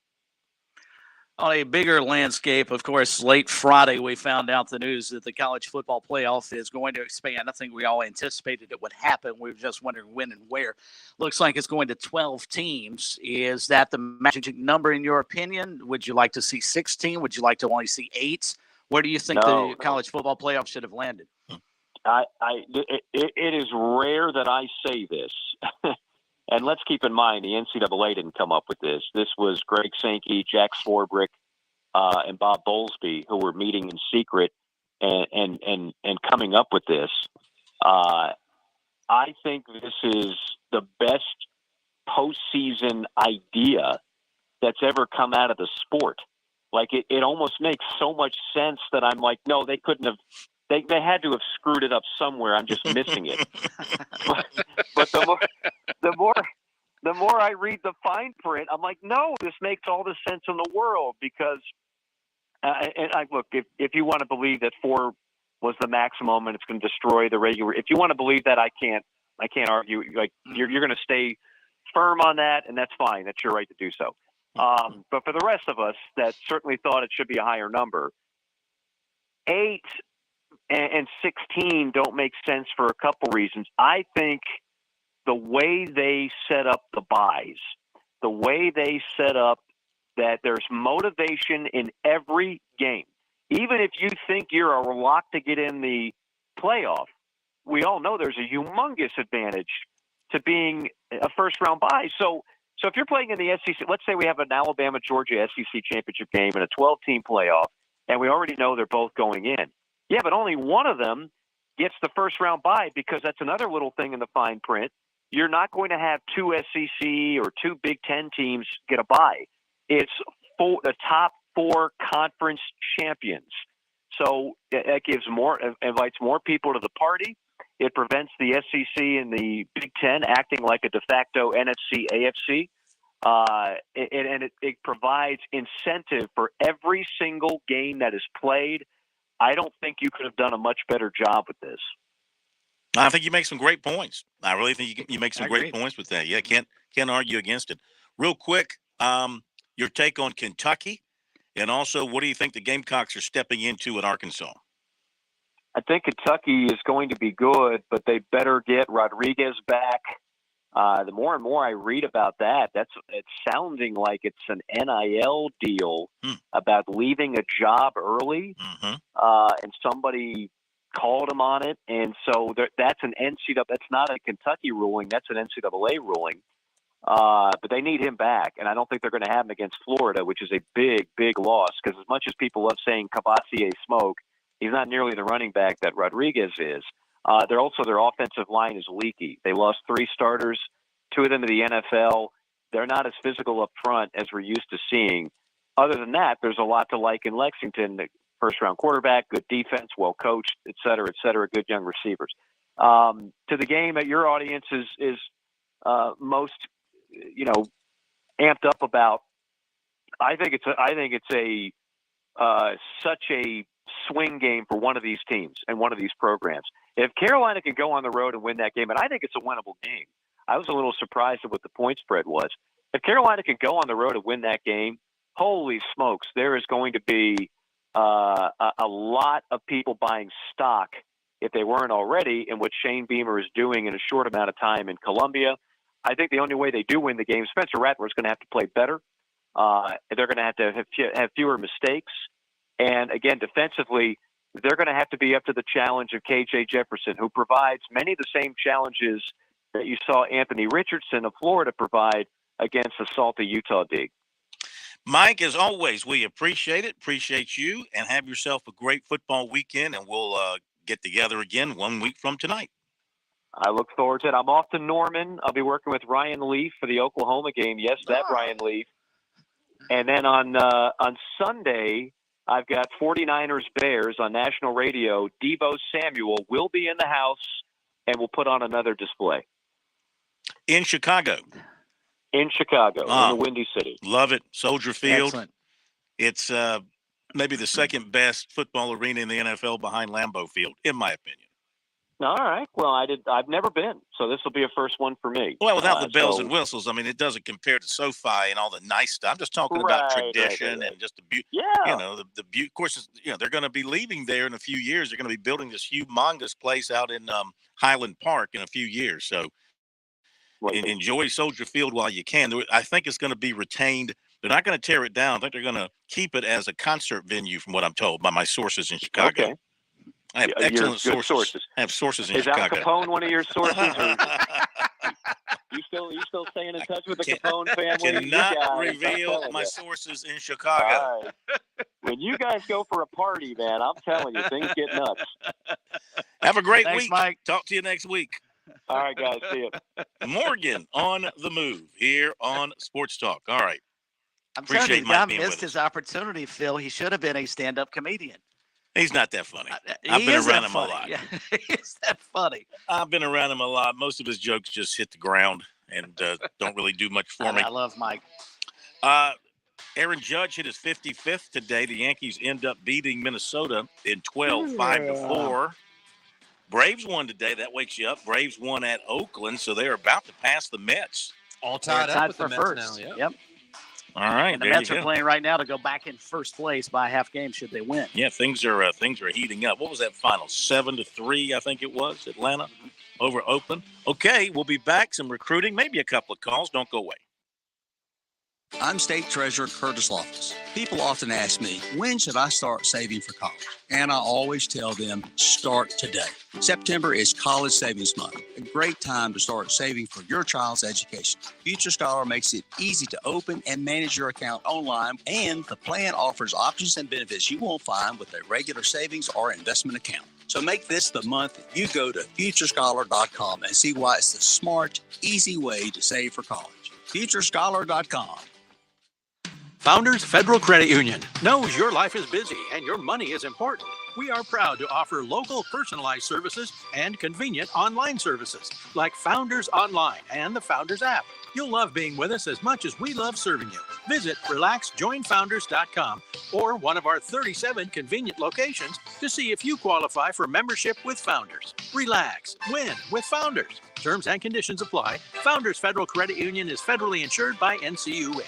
On a bigger landscape, of course, late Friday, we found out the news that the college football playoff is going to expand. I think we all anticipated it would happen. We were just wondering when and where. Looks like it's going to 12 teams. Is that the magic number in your opinion? Would you like to see 16? Would you like to only see 8? Where do you think the college football playoff should have landed? It is rare that I say this. And let's keep in mind, the NCAA didn't come up with this. This was Greg Sankey, Jack Swarbrick, and Bob Bowlesby, who were meeting in secret and coming up with this. I think this is the best postseason idea that's ever come out of the sport. Like, it almost makes so much sense that I'm like, no, they couldn't have. They had to have screwed it up somewhere. I'm just missing it. but the more I read the fine print, I'm like, no, this makes all the sense in the world because, look, if you want to believe that 4 was the maximum and it's going to destroy the regular, if you want to believe that, I can't argue. Like you're going to stay firm on that, and that's fine. That's your right to do so. But for the rest of us that certainly thought it should be a higher number, 8 and 16 don't make sense for a couple reasons. I think the way they set up the buys, the way they set up that there's motivation in every game. Even if you think you're a lock to get in the playoff, we all know there's a humongous advantage to being a first-round buy. So if you're playing in the SEC, let's say we have an Alabama-Georgia SEC championship game and a 12-team playoff, and we already know they're both going in. Yeah, but only one of them gets the first-round bye because that's another little thing in the fine print. you're not going to have two SEC or two Big Ten teams get a bye. It's the top 4 conference champions. So that invites more people to the party. It prevents the SEC and the Big Ten acting like a de facto NFC, AFC. It provides incentive for every single game that is played. I don't think you could have done a much better job with this. I think you make some great points. I really think you make some great points with that. Yeah, can't argue against it. Real quick, your take on Kentucky, and also what do you think the Gamecocks are stepping into at Arkansas? I think Kentucky is going to be good, but they better get Rodriguez back. The more and more I read about that, it's sounding like it's an NIL deal about leaving a job early, and somebody called him on it, and so that's an NCAA. That's not a Kentucky ruling. That's an NCAA ruling. But they need him back, and I don't think they're going to have him against Florida, which is a big, big loss. Because as much as people love saying Cavassier smoke, he's not nearly the running back that Rodriguez is. Their offensive line is leaky. They lost 3 starters, 2 of them to the NFL. They're not as physical up front as we're used to seeing. Other than that, there's a lot to like in Lexington. The first-round quarterback, good defense, well coached, et cetera, good young receivers. To the game that your audience is most, amped up about. I think it's such a swing game for one of these teams and one of these programs. If Carolina can go on the road and win that game, and I think it's a winnable game. I was a little surprised at what the point spread was. If Carolina can go on the road and win that game, holy smokes, there is going to be a lot of people buying stock, if they weren't already, in what Shane Beamer is doing in a short amount of time in Columbia. I think the only way they do win the game, Spencer Rattler's going to have to play better. They're going to have fewer mistakes. And again, defensively, they're going to have to be up to the challenge of KJ Jefferson, who provides many of the same challenges that you saw Anthony Richardson of Florida provide against the salty Utah dig. Mike, as always, we appreciate it. Appreciate you, and have yourself a great football weekend, and we'll get together again 1 week from tonight. I look forward to it. I'm off to Norman. I'll be working with Ryan Leaf for the Oklahoma game. Yes, that Ryan Leaf. And then on Sunday, I've got 49ers Bears on national radio. Deebo Samuel will be in the house, and we'll put on another display. In Chicago. In the Windy City. Love it. Soldier Field. Excellent. It's maybe the second best football arena in the NFL behind Lambeau Field, in my opinion. All right. Well, I've never been, so this will be a first one for me. Well, without the bells and whistles, I mean, it doesn't compare to SoFi and all the nice stuff. I'm just talking about tradition and just the beauty. Yeah. The beauty. Of course, they're going to be leaving there in a few years. They're going to be building this humongous place out in Highland Park in a few years. So enjoy Soldier Field while you can. I think it's going to be retained. They're not going to tear it down. I think they're going to keep it as a concert venue, from what I'm told by my sources in Chicago. Okay. I have excellent sources. I have sources in Chicago. Is Al Capone one of your sources? Or you still staying in touch with the Capone family? Cannot reveal my sources in Chicago. Right. When you guys go for a party, man, I'm telling you, things get nuts. Have a great Thanks, week, Mike. Talk to you next week. All right, guys. See you. Morgan on the move here on Sports Talk. All right. I'm telling you, Appreciate the Mike guy being missed with his us. opportunity, Phil. He should have been a stand-up comedian. He's not that funny. He I've been is around that him funny. a lot. Yeah, he's that funny. I've been around him a lot. Most of his jokes just hit the ground and don't really do much for me. I love Mike. Aaron Judge hit his 55th today. The Yankees end up beating Minnesota in 12, 5-4. Braves won today. That wakes you up. Braves won at Oakland, so they're about to pass the Mets. All They're tied up with for the Mets first. now. Yep. All right, And the there Mets you are go. playing right now to go back in first place by a half game should they win. Yeah, things are heating up. What was that final? 7-3, I think it was, Atlanta over Oakland. Okay, we'll be back. Some recruiting, maybe a couple of calls. Don't go away. I'm State Treasurer Curtis Loftus. People often ask me, when should I start saving for college? And I always tell them, start today. September is College Savings Month, a great time to start saving for your child's education. Future Scholar makes it easy to open and manage your account online, and the plan offers options and benefits you won't find with a regular savings or investment account. So make this the month you go to FutureScholar.com and see why it's the smart, easy way to save for college. FutureScholar.com. Founders Federal Credit Union knows your life is busy and your money is important. We are proud to offer local personalized services and convenient online services like Founders Online and the Founders app. You'll love being with us as much as we love serving you. Visit relaxjoinfounders.com or one of our 37 convenient locations to see if you qualify for membership with Founders. Relax, win with Founders. Terms and conditions apply. Founders Federal Credit Union is federally insured by NCUA.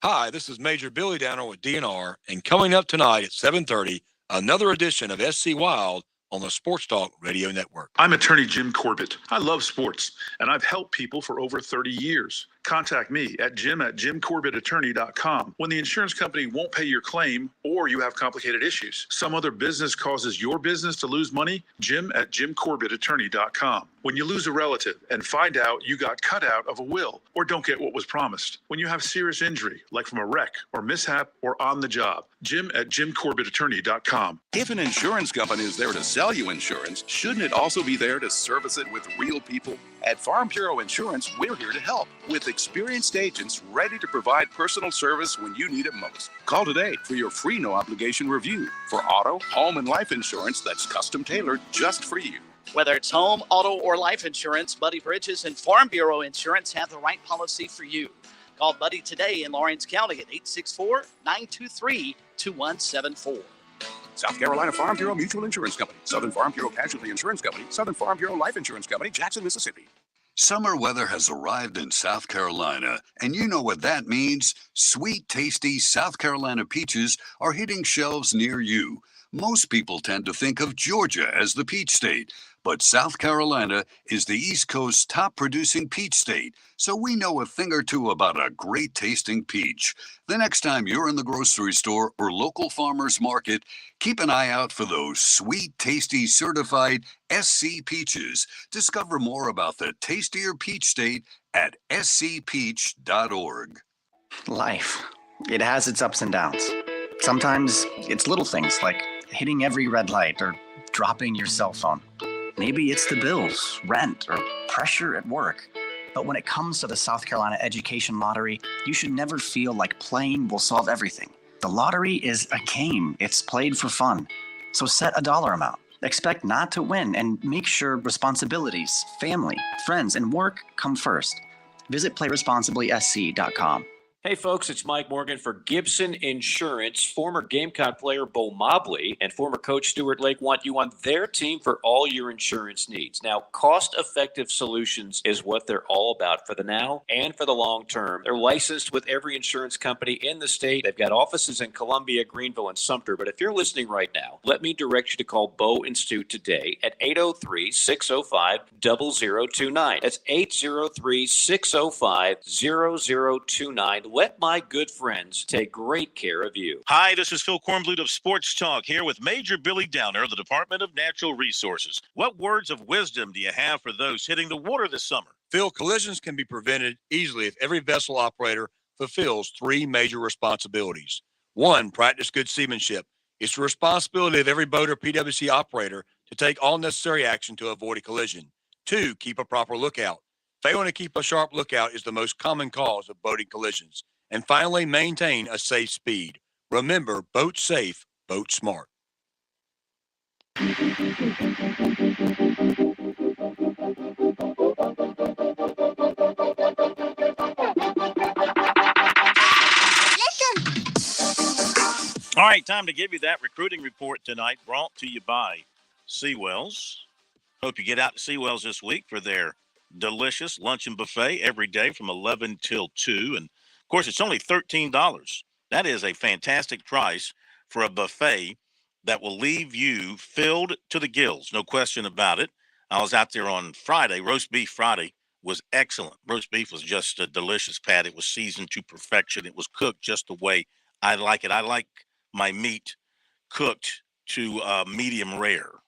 Hi, this is Major Billy Downer with DNR, and coming up tonight at 7:30, another edition of SC Wild on the Sports Talk Radio Network. I'm attorney Jim Corbett. I love sports, and I've helped people for over 30 years. Contact me at jim@jimcorbettattorney.com when the insurance company won't pay your claim or you have complicated issues. Some other business causes your business to lose money, jim@jimcorbettattorney.com. When you lose a relative and find out you got cut out of a will or don't get what was promised. When you have serious injury, like from a wreck or mishap or on the job, jim@jimcorbettattorney.com. If an insurance company is there to sell you insurance, shouldn't it also be there to service it with real people? At Farm Bureau Insurance, we're here to help with experienced agents ready to provide personal service when you need it most. Call today for your free no-obligation review for auto, home, and life insurance that's custom tailored just for you. Whether it's home, auto, or life insurance, Buddy Bridges and Farm Bureau Insurance have the right policy for you. Call Buddy today in Lawrence County at 864-923-2174. South Carolina Farm Bureau Mutual Insurance Company, Southern Farm Bureau Casualty Insurance Company, Southern Farm Bureau Life Insurance Company, Jackson, Mississippi. Summer weather has arrived in South Carolina, and you know what that means. Sweet, tasty South Carolina peaches are hitting shelves near you. Most people tend to think of Georgia as the peach state, but South Carolina is the East Coast's top producing peach state, so we know a thing or two about a great tasting peach. The next time you're in the grocery store or local farmer's market, keep an eye out for those sweet, tasty, certified SC peaches. Discover more about the tastier peach state at scpeach.org. Life. It has its ups and downs. Sometimes it's little things like hitting every red light or dropping your cell phone. Maybe it's the bills, rent, or pressure at work. But when it comes to the South Carolina Education Lottery, you should never feel like playing will solve everything. The lottery is a game. It's played for fun. So set a dollar amount. Expect not to win and make sure responsibilities, family, friends, and work come first. Visit playresponsiblysc.com. Hey folks, it's Mike Morgan for Gibson Insurance. Former Gamecock player Bo Mobley and former coach Stuart Lake want you on their team for all your insurance needs. Now, cost-effective solutions is what they're all about for the now and for the long term. They're licensed with every insurance company in the state. They've got offices in Columbia, Greenville, and Sumter. But if you're listening right now, let me direct you to call Bo and Stu today at 803-605-0029. That's 803-605-0029. Let my good friends take great care of you. Hi, this is Phil Kornblut of Sports Talk here with Major Billy Downer of the Department of Natural Resources. What words of wisdom do you have for those hitting the water this summer? Phil, collisions can be prevented easily if every vessel operator fulfills three major responsibilities. One, practice good seamanship. It's the responsibility of every boat or PWC operator to take all necessary action to avoid a collision. Two, keep a proper lookout. Failing to keep a sharp lookout is the most common cause of boating collisions. And finally, maintain a safe speed. Remember, boat safe, boat smart. All right, time to give you that recruiting report tonight, brought to you by Seawells. Hope you get out to Seawells this week for their delicious luncheon buffet every day from 11 till 2. And, of course, it's only $13. That is a fantastic price for a buffet that will leave you filled to the gills, no question about it. I was out there on Friday. Roast beef Friday was excellent. Roast beef was just a delicious, Pat. It was seasoned to perfection. It was cooked just the way I like it. I like my meat cooked to medium rare.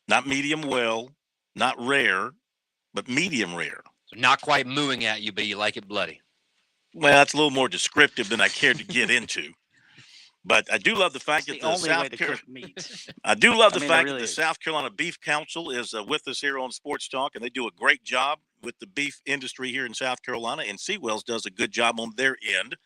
Not medium well, not rare, but medium rare. So not quite mooing at you, but you like it bloody. Well, that's a little more descriptive than I cared to get into. But I do love the fact that the only way to Carolina. cook meat. I do love the mean, it fact really that the is. South Carolina Beef Council is with us here on Sports Talk, and they do a great job with the beef industry here in South Carolina. And Seawells does a good job on their end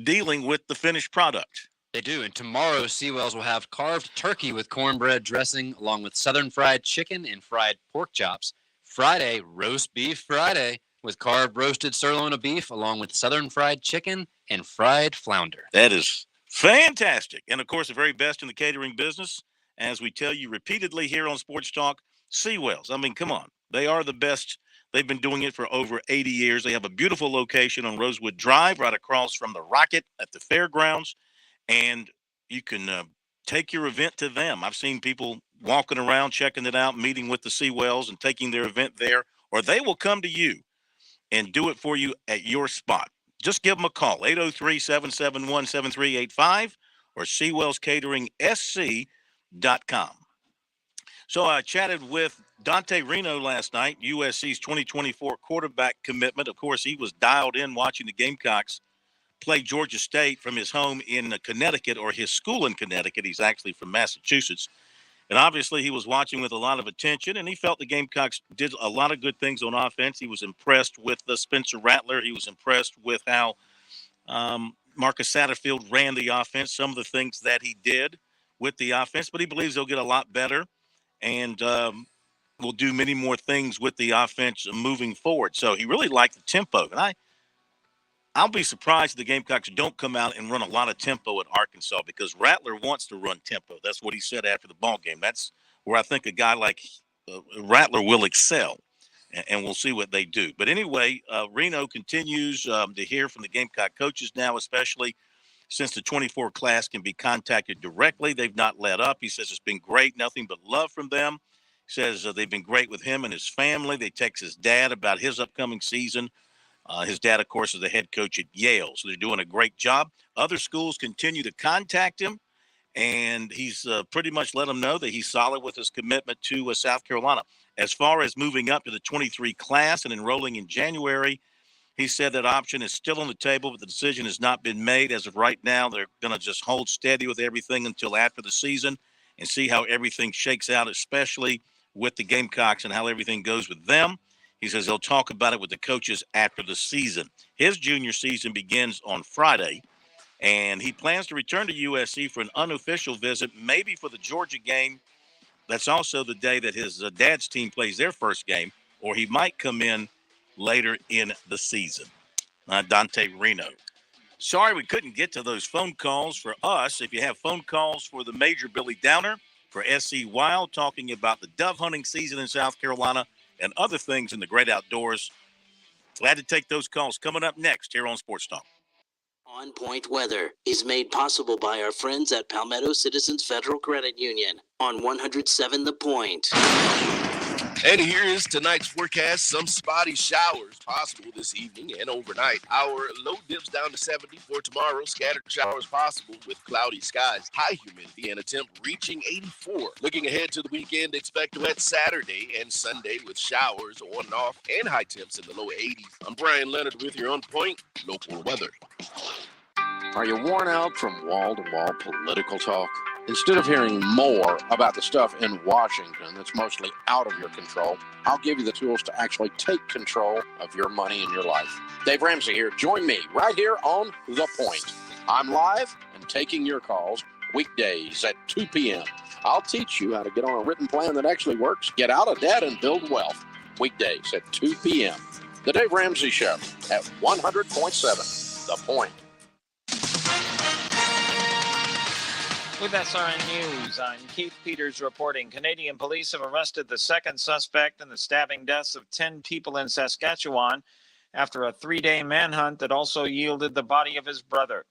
dealing with the finished product. They do. And tomorrow, Seawells will have carved turkey with cornbread dressing, along with southern fried chicken and fried pork chops. Friday, roast beef Friday, with carved roasted sirloin of beef, along with southern fried chicken and fried flounder. That is fantastic. And, of course, the very best in the catering business, as we tell you repeatedly here on Sports Talk, Seawells. I mean, come on. They are the best. They've been doing it for over 80 years. They have a beautiful location on Rosewood Drive right across from the Rocket at the fairgrounds. And you can take your event to them. I've seen people walking around, checking it out, meeting with the Seawells and taking their event there, or they will come to you and do it for you at your spot. Just give them a call, 803-771-7385 or SeawellsCateringSC.com. So I chatted with Dante Reno last night, USC's 2024 quarterback commitment. Of course, he was dialed in watching the Gamecocks play Georgia State from his home in Connecticut, or his school in Connecticut. He's actually from Massachusetts. And obviously he was watching with a lot of attention, and he felt the Gamecocks did a lot of good things on offense. He was impressed with Spencer Rattler. He was impressed with how Marcus Satterfield ran the offense, some of the things that he did with the offense, but he believes they'll get a lot better and will do many more things with the offense moving forward. So he really liked the tempo. And I'll be surprised if the Gamecocks don't come out and run a lot of tempo at Arkansas, because Rattler wants to run tempo. That's what he said after the ball game. That's where I think a guy like Rattler will excel, and we'll see what they do. But anyway, Reno continues to hear from the Gamecock coaches now, especially since the 24 class can be contacted directly. They've not let up. He says it's been great, nothing but love from them. He says they've been great with him and his family. They text his dad about his upcoming season. His dad, of course, is the head coach at Yale, so they're doing a great job. Other schools continue to contact him, and he's pretty much let them know that he's solid with his commitment to South Carolina. As far as moving up to the 23 class and enrolling in January, he said that option is still on the table, but the decision has not been made. As of right now, they're going to just hold steady with everything until after the season and see how everything shakes out, especially with the Gamecocks and how everything goes with them. He says he'll talk about it with the coaches after the season. His junior season begins on Friday, and he plans to return to USC for an unofficial visit, maybe for the Georgia game. That's also the day that his dad's team plays their first game, or he might come in later in the season. Dante Reno. Sorry we couldn't get to those phone calls for us. If you have phone calls for the Major Billy Downer, for SC Wild, talking about the dove hunting season in South Carolina, and other things in the great outdoors. Glad to take those calls. Coming up next here on Sports Talk. On Point Weather is made possible by our friends at Palmetto Citizens Federal Credit Union on 107 The Point. And here is tonight's forecast. Some spotty showers possible this evening and overnight. Our low dips down to 70 for tomorrow. Scattered showers possible with cloudy skies. High humidity and a temp reaching 84. Looking ahead to the weekend, expect a wet Saturday and Sunday with showers on and off and high temps in the low 80s. I'm Brian Leonard with your On Point local weather. Are you worn out from wall-to-wall political talk? Instead of hearing more about the stuff in Washington that's mostly out of your control, I'll give you the tools to actually take control of your money and your life. Dave Ramsey here. Join me right here on The Point. I'm live and taking your calls weekdays at 2 p.m. I'll teach you how to get on a written plan that actually works, get out of debt, and build wealth. Weekdays at 2 p.m. The Dave Ramsey Show at 100.7 The Point. With SRN News, I'm Keith Peters reporting Canadian police have arrested the second suspect in the stabbing deaths of 10 people in Saskatchewan after a 3-day manhunt that also yielded the body of his brother.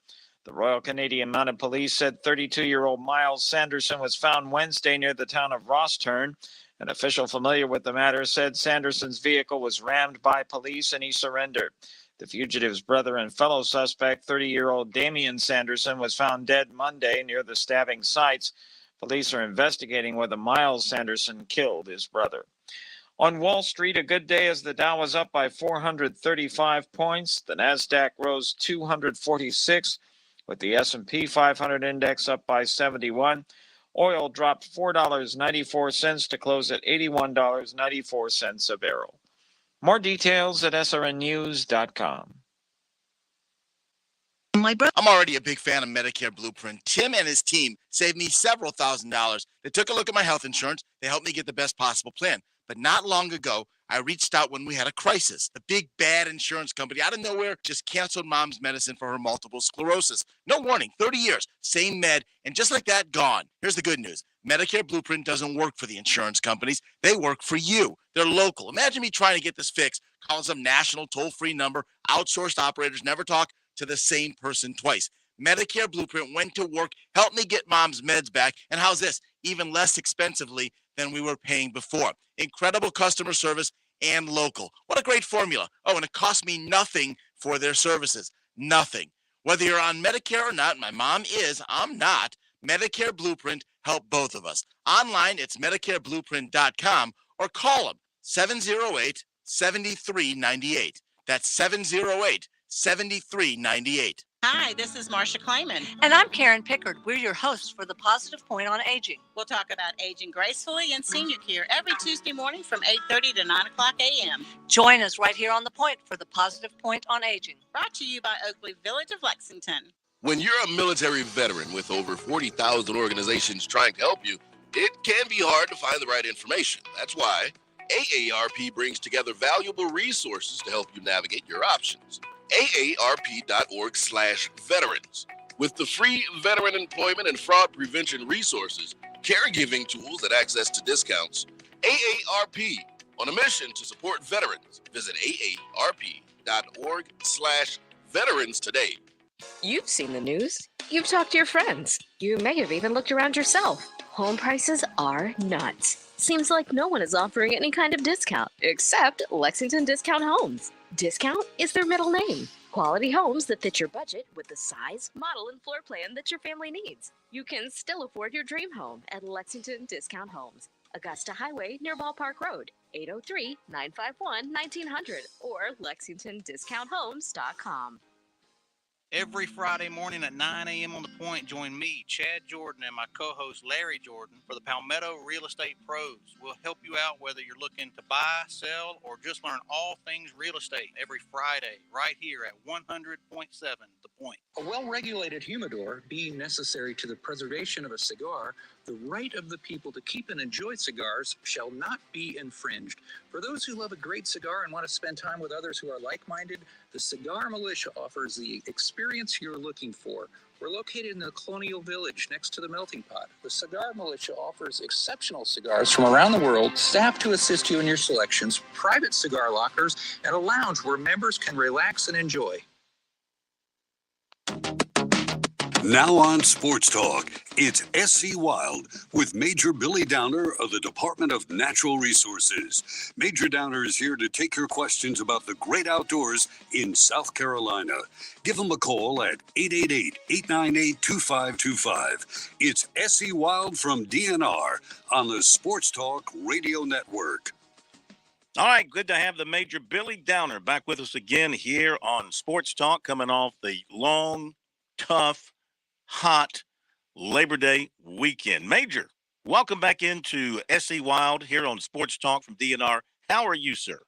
The Royal Canadian Mounted Police said 32-year-old Miles Sanderson was found Wednesday near the town of Rosthern. An official familiar with the matter said Sanderson's vehicle was rammed by police and he surrendered. The fugitive's brother and fellow suspect, 30-year-old Damian Sanderson, was found dead Monday near the stabbing sites. Police are investigating whether Miles Sanderson killed his brother. On Wall Street, a good day as the Dow was up by 435 points. The Nasdaq rose 246. with the S&P 500 index up by 71. Oil dropped $4.94 to close at $81.94 a barrel. More details at srnnews.com. I'm already a big fan of Medicare Blueprint. Tim and his team saved me several $1,000s. They took a look at my health insurance. They helped me get the best possible plan. But not long ago, I reached out when we had a crisis. The big bad insurance company out of nowhere just canceled Mom's medicine for her multiple sclerosis. No warning, 30 years, same med, and just like that, gone. Here's the good news. Medicare Blueprint doesn't work for the insurance companies. They work for you. They're local. Imagine me trying to get this fixed, calling some national toll-free number. Outsourced operators never talk to the same person twice. Medicare Blueprint went to work, helped me get Mom's meds back, and how's this? Even less expensively than we were paying before. Incredible customer service and local. What a great formula. Oh, and it cost me nothing for their services. Nothing. Whether you're on Medicare or not, my mom is, I'm not, Medicare Blueprint helped both of us. Online, it's MedicareBlueprint.com or call them 708-7398. That's 708-7398. Hi, this is Marcia Clayman. And I'm Karen Pickard. We're your hosts for the Positive Point on Aging. We'll talk about aging gracefully and senior care every Tuesday morning from 8:30 to 9 o'clock a.m. Join us right here on The Point for the Positive Point on Aging. Brought to you by Oakley Village of Lexington. When you're a military veteran with over 40,000 organizations trying to help you, it can be hard to find the right information. That's why AARP brings together valuable resources to help you navigate your options. AARP.org/veterans. With the free veteran employment and fraud prevention resources, caregiving tools, and access to discounts, AARP, on a mission to support veterans. Visit AARP.org/veterans today. You've seen the news. You've talked to your friends. You may have even looked around yourself. Home prices are nuts. Seems like no one is offering any kind of discount, except Lexington Discount Homes. Discount is their middle name. Quality homes that fit your budget with the size, model, and floor plan that your family needs. You can still afford your dream home at Lexington Discount Homes. Augusta Highway near Ballpark Road, 803-951-1900 or LexingtonDiscountHomes.com. Every Friday morning at 9 a.m. on The Point, join me, Chad Jordan, and my co-host Larry Jordan for the Palmetto Real Estate Pros. We'll help you out whether you're looking to buy, sell, or just learn all things real estate every Friday right here at 100.7 The Point. A well-regulated humidor being necessary to the preservation of a cigar, the right of the people to keep and enjoy cigars shall not be infringed. For those who love a great cigar and want to spend time with others who are like-minded, the Cigar Militia offers the experience you're looking for. We're located in the Colonial Village next to the Melting Pot. The Cigar Militia offers exceptional cigars from around the world, staff to assist you in your selections, private cigar lockers, and a lounge where members can relax and enjoy. Now on Sports Talk, it's SC Wild with Major Billy Downer of the Department of Natural Resources. Major Downer is here to take your questions about the great outdoors in South Carolina. Give him a call at 888-898-2525. It's SC Wild from DNR on the Sports Talk Radio Network. All right, good to have the Major Billy Downer back with us again here on Sports Talk, coming off the long, tough, hot Labor Day weekend. Major, welcome back into SC Wild here on Sports Talk from DNR. How are you, sir?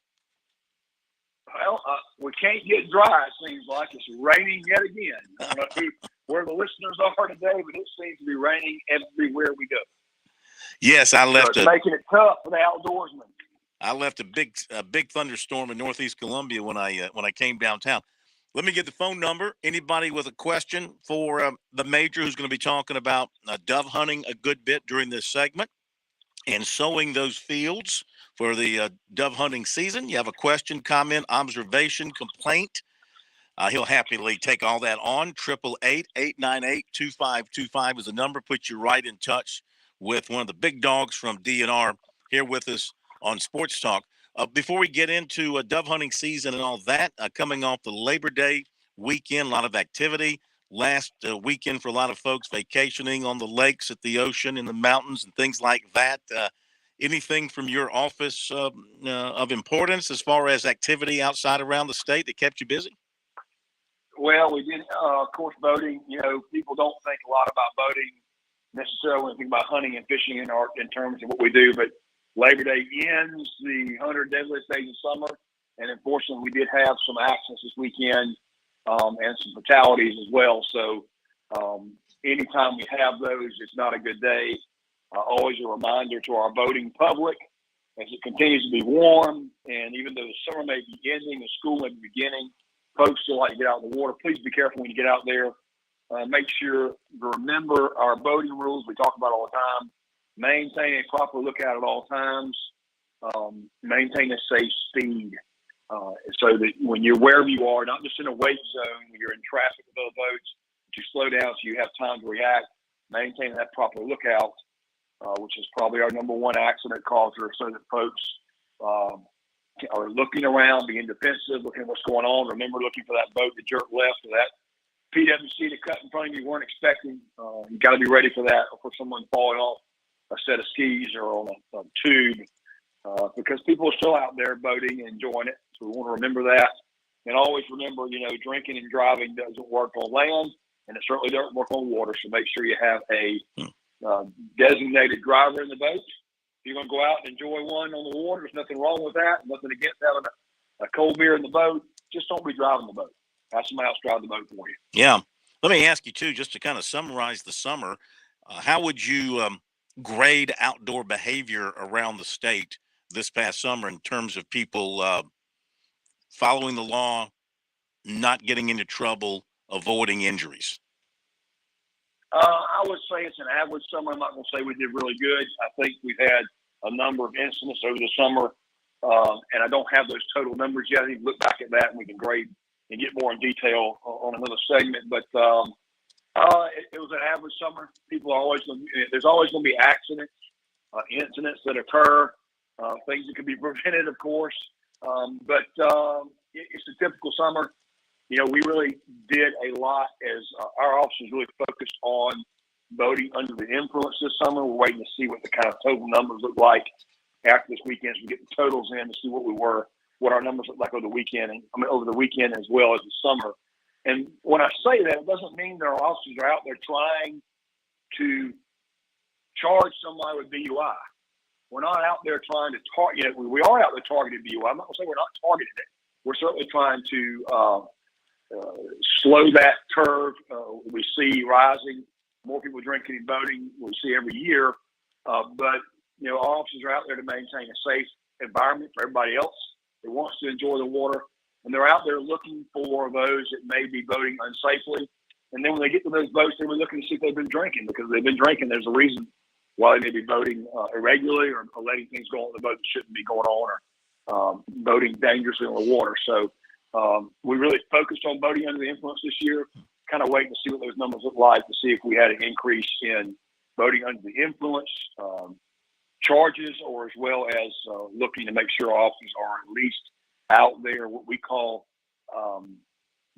Well, we can't get dry, it seems like. It's raining yet again. I don't know where the listeners are today, but it seems to be raining everywhere we go. Yes, I left. So it's making it tough for the outdoorsmen. I left a big thunderstorm in Northeast Columbia when I came downtown. Let me get the phone number. Anybody with a question for the Major, who's going to be talking about dove hunting a good bit during this segment and sowing those fields for the dove hunting season. You have a question, comment, observation, complaint. He'll happily take all that on. 888-898-2525 is the number. Put you right in touch with one of the big dogs from DNR here with us on Sports Talk. Before we get into dove hunting season and all that, coming off the Labor Day weekend, a lot of activity. Last weekend for a lot of folks vacationing on the lakes, at the ocean, in the mountains, and things like that. Anything from your office of importance as far as activity outside around the state that kept you busy? Well, we did, of course, boating. You know, people don't think a lot about boating necessarily when they think about hunting and fishing in terms of what we do. But Labor Day ends the 100 deadliest days of summer, and unfortunately, we did have some accidents this weekend and some fatalities as well. So anytime we have those, it's not a good day. Always a reminder to our boating public as it continues to be warm, and even though the summer may be ending, the school may be beginning, folks still like to get out in the water. Please be careful when you get out there. Make sure to remember our boating rules we talk about all the time. Maintain a proper lookout at all times. Maintain a safe speed so that when you're wherever you are, not just in a wake zone, when you're in traffic with other boats, to slow down so you have time to react. Maintain that proper lookout, which is probably our number one accident causer, so that folks are looking around, being defensive, looking at what's going on. Remember, looking for that boat that jerked left or that PWC to cut in front of you weren't expecting. You got to be ready for that, or for someone falling off a set of skis or on a tube, because people are still out there boating and enjoying it. So we want to remember that. And always remember, you know, drinking and driving doesn't work on land, and it certainly doesn't work on water. So make sure you have a designated driver in the boat. If you're going to go out and enjoy one on the water, there's nothing wrong with that. Nothing against having a cold beer in the boat. Just don't be driving the boat. Have somebody else drive the boat for you. Yeah. Let me ask you, too, just to kind of summarize the summer, how would you grade outdoor behavior around the state this past summer in terms of people following the law, not getting into trouble, avoiding injuries? I would say it's an average summer. I'm not going to say we did really good. I think we've had a number of incidents over the summer, and I don't have those total numbers yet. I need to look back at that, and we can grade and get more in detail on another segment. But it was an average summer. People are always there's always going to be accidents, incidents that occur, things that can be prevented, of course. But it's a typical summer. You know, we really did a lot as our officers really focused on boating under the influence this summer. We're waiting to see what the kind of total numbers look like after this weekend. So we get the totals in to see what our numbers look like over the weekend, over the weekend as well as the summer. And when I say that, it doesn't mean that our officers are out there trying to charge somebody with DUI. We're not out there trying to target. We are out there targeting DUI. I'm not going to say we're not targeting it. We're certainly trying to slow that curve. We see rising, more people drinking and boating. We see every year, but you know, our officers are out there to maintain a safe environment for everybody else that wants to enjoy the water, and they're out there looking for those that may be boating unsafely. And then when they get to those boats, they're looking to see if they've been drinking, because if they've been drinking, there's a reason why they may be boating irregularly or letting things go on the boat that shouldn't be going on, or boating dangerously on the water. So we really focused on boating under the influence this year, kind of waiting to see what those numbers look like, to see if we had an increase in boating under the influence charges, or as well as looking to make sure our officers are at least out there, what we call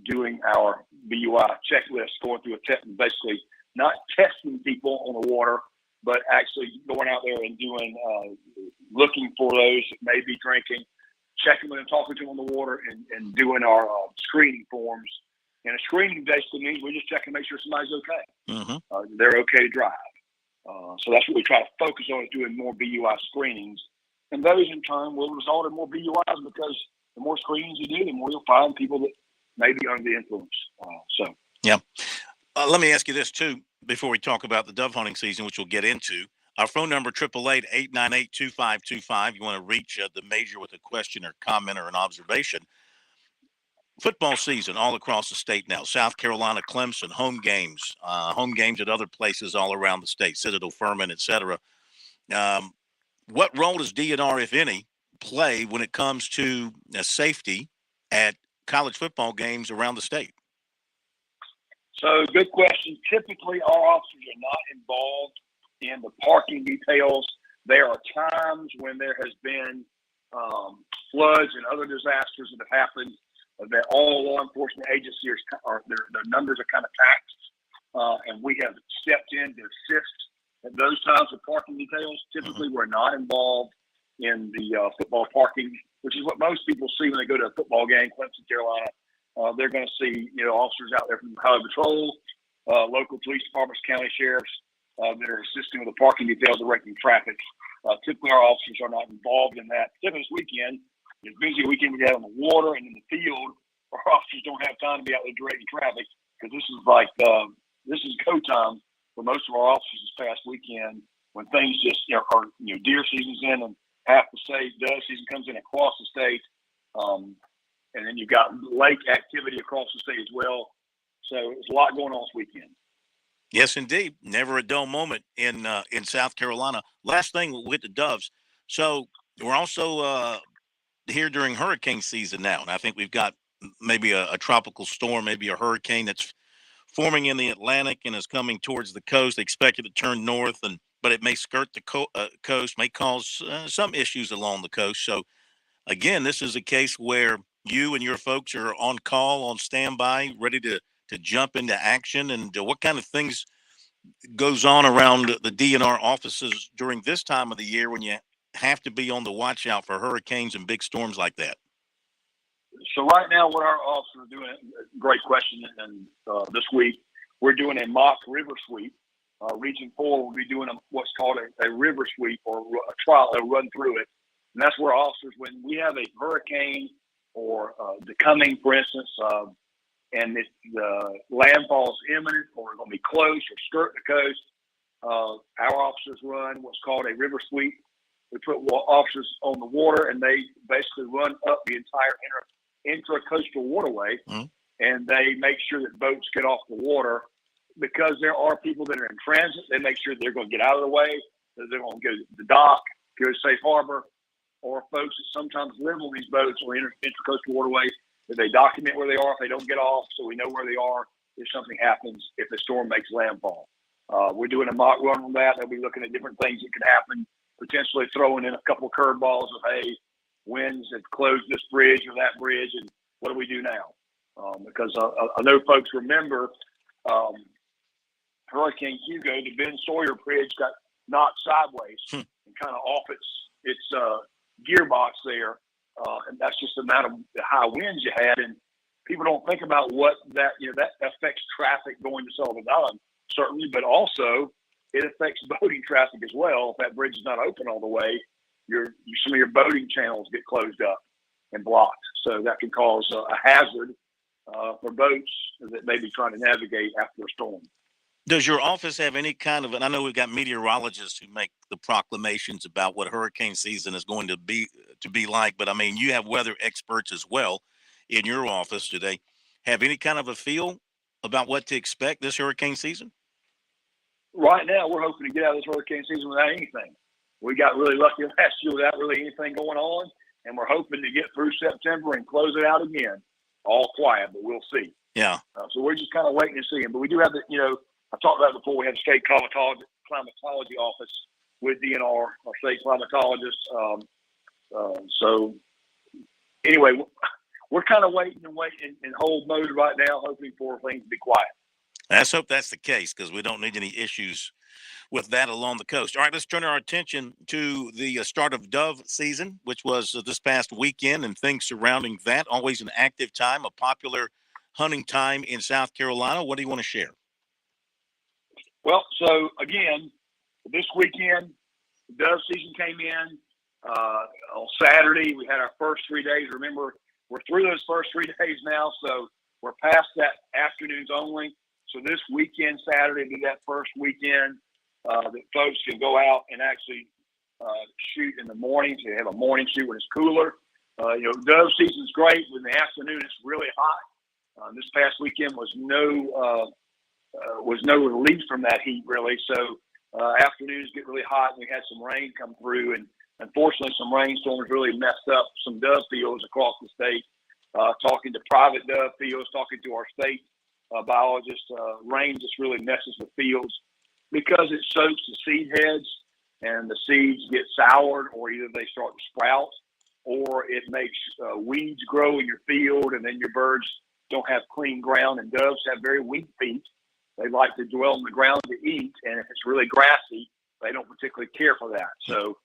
doing our BUI checklist, going through a test, and basically not testing people on the water, but actually going out there and doing looking for those that may be drinking, checking with them, talking to them on the water, and doing our screening forms. And a screening basically means we just check and make sure somebody's okay. They're okay to drive. So that's what we try to focus on, is doing more BUI screenings. And those in turn will result in more BUIs, because the more screenings you do, the more you'll find people that may be under the influence. Yeah. Let me ask you this, too, before we talk about the dove hunting season, which we'll get into. Our phone number, 888-898-2525. You want to reach the major with a question or comment or an observation. Football season all across the state now. South Carolina, Clemson, home games at other places all around the state, Citadel, Furman, etc. What role does DNR, if any, play when it comes to safety at college football games around the state? So, good question. Typically, our officers are not involved in the parking details. There are times when there has been floods and other disasters that have happened that all law enforcement agencies their numbers are kind of taxed, and we have stepped in to assist at those times of parking details. Typically, we're not involved in the football parking, which is what most people see when they go to a football game, Clemson, Carolina, they're going to see, officers out there from Highway Patrol, local police departments, county sheriffs that are assisting with the parking details, directing traffic. Typically, our officers are not involved in that. Typically, this weekend, it's busy weekend we have on the water and in the field. Our officers don't have time to be out there directing traffic because this is go time for most of our officers this past weekend when things just are deer season's in and half the state, dove season comes in across the state, and then you've got lake activity across the state as well. So there's a lot going on this weekend. Yes, indeed. Never a dull moment in South Carolina. Last thing with the Doves. So we're also here during hurricane season now, and I think we've got maybe a tropical storm, maybe a hurricane that's forming in the Atlantic and is coming towards the coast. They expect it to turn north, but it may skirt the coast, may cause some issues along the coast. So again, this is a case where you and your folks are on call, on standby, ready to jump into action. And what kind of things goes on around the DNR offices during this time of the year when you have to be on the watch out for hurricanes and big storms like that? So right now, what our officers are doing, great question, and this week, we're doing a mock river sweep. Region 4 will be doing what's called a river sweep or a trial. They'll run through it. And that's where officers, when we have a hurricane or the coming, for instance, and if the landfall is imminent or going to be close or skirt the coast, our officers run what's called a river sweep. We put officers on the water, and they basically run up the entire intracoastal waterway, and they make sure that boats get off the water. Because there are people that are in transit, they make sure they're going to get out of the way, that they're going to go to the dock, go to safe harbor, or folks that sometimes live on these boats or intracoastal waterways, that they document where they are if they don't get off, so we know where they are if something happens, if the storm makes landfall. We're doing a mock run on that. They'll be looking at different things that could happen, potentially throwing in a couple of curveballs of, hey, winds have closed this bridge or that bridge, and what do we do now? Because I know folks remember Hurricane Hugo, the Ben Sawyer Bridge got knocked sideways and kind of off its gearbox there, and that's just the amount of the high winds you had. And people don't think about what that that affects traffic going to Sullivan Island, certainly, but also it affects boating traffic as well. If that bridge is not open all the way, some of your boating channels get closed up and blocked, so that can cause a hazard for boats that may be trying to navigate after a storm. Does your office have any kind of, and I know we've got meteorologists who make the proclamations about what hurricane season is going to be like, but I mean, you have weather experts as well in your office. Do they have any kind of a feel about what to expect this hurricane season? Right now, we're hoping to get out of this hurricane season without anything. We got really lucky last year without really anything going on, and we're hoping to get through September and close it out again. All quiet, but we'll see. Yeah. So we're just kind of waiting and seeing. But we do have I talked about it before. We have a state climatology office with DNR, our state climatologist. So anyway, we're kind of waiting in hold mode right now, hoping for things to be quiet. Let's hope that's the case, because we don't need any issues with that along the coast. All right, let's turn our attention to the start of dove season, which was this past weekend, and things surrounding that. Always an active time, a popular hunting time in South Carolina. What do you want to share? Well, so again, this weekend, dove season came in on Saturday. We had our first 3 days. Remember, we're through those first 3 days now, so we're past that afternoons only. So this weekend, Saturday, will be that first weekend that folks can go out and actually shoot in the mornings. They have a morning shoot when it's cooler. Dove season is great. In the afternoon, it's really hot. This past weekend was no relief from that heat, really. So afternoons get really hot, and we had some rain come through, and unfortunately some rainstorms really messed up some dove fields across the state. Talking to private dove fields, talking to our state biologists, rain just really messes with fields because it soaks the seed heads, and the seeds get soured, or either they start to sprout, or it makes weeds grow in your field, and then your birds don't have clean ground. And doves have very weak feet. They like to dwell on the ground to eat, and if it's really grassy, they don't particularly care for that. So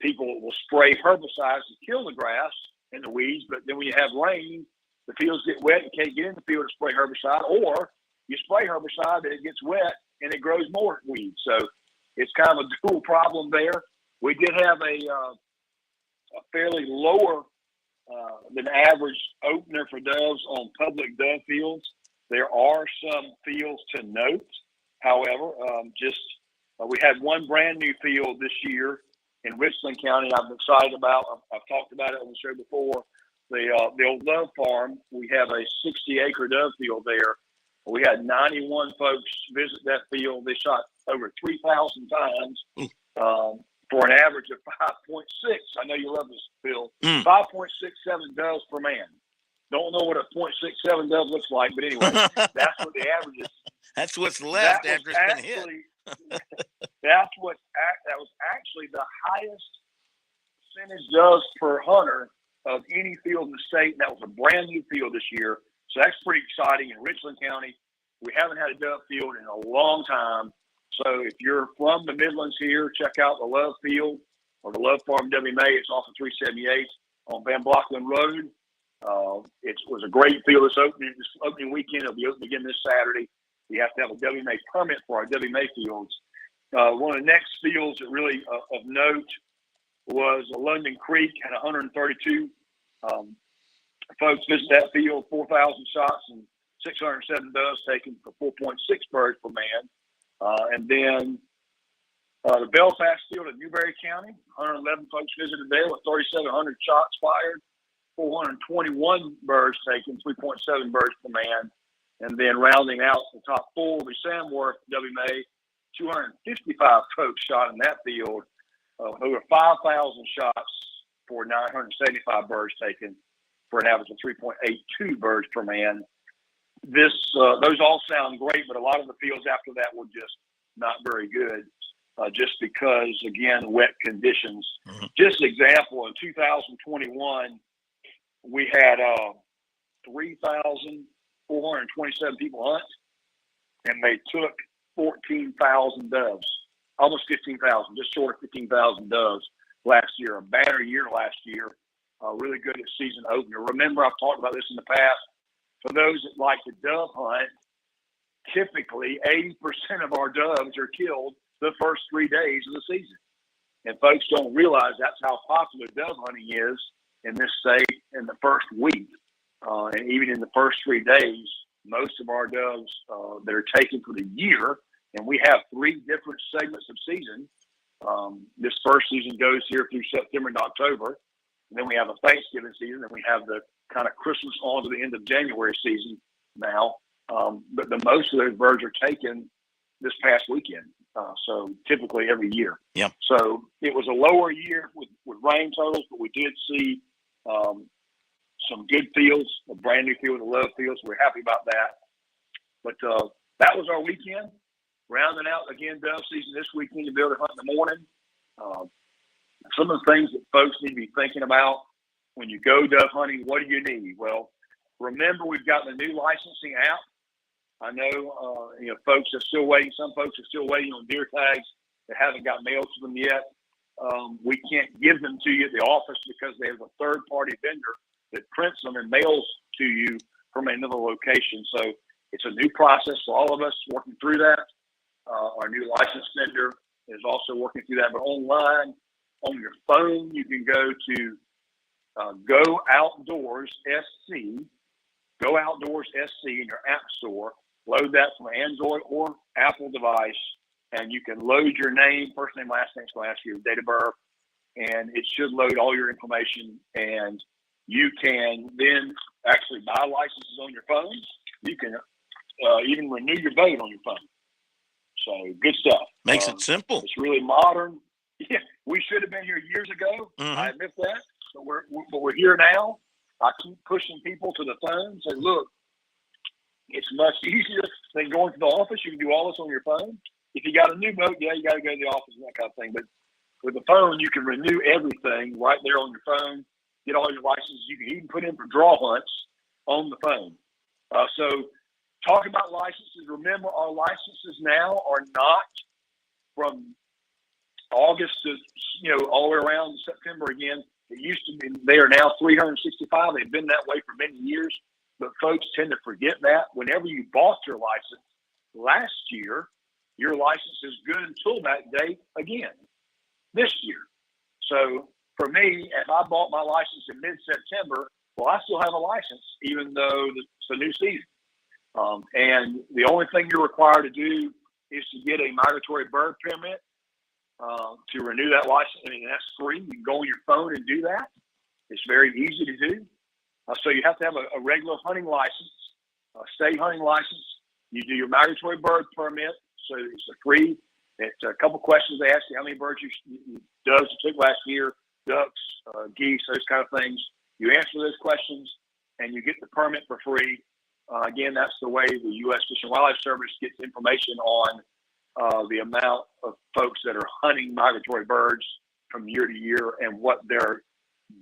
people will spray herbicides to kill the grass and the weeds, but then when you have rain, the fields get wet, you can't get in the field to spray herbicide, or you spray herbicide and it gets wet and it grows more weeds. So it's kind of a dual problem there. We did have a fairly lower than average opener for doves on public dove fields. There are some fields to note, however. We had one brand new field this year in Richland County. I'm excited about. I've talked about it on the show before. The old dove farm. We have a 60-acre dove field there. We had 91 folks visit that field. They shot over 3,000 times for an average of 5.6. I know you love this, Bill. 5.67 doves per man. Don't know what a 0.67 dove looks like, but anyway, that's what the average is. That's what's left after it's been hit. That was actually the highest percentage doves per hunter of any field in the state. And that was a brand new field this year. So that's pretty exciting. In Richland County, we haven't had a dove field in a long time. So if you're from the Midlands here, check out the Love Field or the Love Farm WMA. It's off of 378 on Van Blockland Road. It was a great field this opening weekend. It'll be open again this Saturday. You have to have a WMA permit for our WMA fields. One of the next fields that really of note was London Creek at 132. Folks visit that field, 4,000 shots and 607 doves taken for 4.6 birds per man. And then the Belfast field in Newberry County, 111 folks visited there with 3,700 shots fired, 421 birds taken, 3.7 birds per man. And then rounding out the top four, the Samworth WMA, 255 folks shot in that field, over 5,000 shots for 975 birds taken for an average of 3.82 birds per man. Those all sound great, but a lot of the fields after that were just not very good, just because, again, wet conditions. Just an example, in 2021, we had 3,427 people hunt, and they took 14,000 doves, almost 15,000, just short of 15,000 doves last year. A banner year last year, really good at season opener. Remember, I've talked about this in the past. For those that like to dove hunt, typically 80% of our doves are killed the first 3 days of the season. And folks don't realize that's how popular dove hunting is in this state in the first week. And even in the first 3 days, most of our doves that are taken for the year, and we have 3 different segments of season. This first season goes here through September and October. And then we have a Thanksgiving season, and we have the kind of Christmas on to the end of January season now. But the most of those birds are taken this past weekend. So typically every year. Yeah. So it was a lower year with rain totals, but we did see some good fields, a brand new field, a Love field. So we're happy about that. But that was our weekend. Rounding out again dove season this weekend to be able to hunt in the morning. Some of the things that folks need to be thinking about when you go dove hunting, what do you need? Well, remember we've got the new licensing app. I know, folks are still waiting. Some folks are still waiting on deer tags that haven't got mailed to them yet. We can't give them to you at the office because there's a third-party vendor that prints them and mails to you from another location. So it's a new process for all of us working through that. Our new license vendor is also working through that. But online, on your phone, you can go to Go Outdoors SC, Go Outdoors SC in your app store. Load that from an Android or Apple device, and you can load your name, first name, last name, / your date of birth, and it should load all your information. And you can then actually buy licenses on your phone. You can even renew your boat on your phone. So good stuff. Makes it simple. It's really modern. Yeah, we should have been here years ago. I admit that, but we're here now. I keep pushing people to the phone. Say, look, it's much easier than going to the office. You can do all this on your phone. If you got a new boat, yeah, you got to go to the office and that kind of thing. But with the phone, you can renew everything right there on your phone. Get all your licenses. You can even put in for draw hunts on the phone. So talking about licenses, remember our licenses now are not from August to, all the way around September again. It used to be, they are now 365. They've been that way for many years. but folks tend to forget that whenever you bought your license last year, your license is good until that date again this year. So for me, if I bought my license in mid-September, well, I still have a license, even though it's a new season. And the only thing you're required to do is to get a migratory bird permit to renew that license. I mean, that's free. You can go on your phone and do that. It's very easy to do. So you have to have a regular hunting license, a state hunting license. You do your migratory bird permit. So it's a free. It's a couple questions they ask you: how many birds doves you took last year, ducks, geese, those kind of things. You answer those questions, and you get the permit for free. Again, that's the way the U.S. Fish and Wildlife Service gets information on the amount of folks that are hunting migratory birds from year to year and what their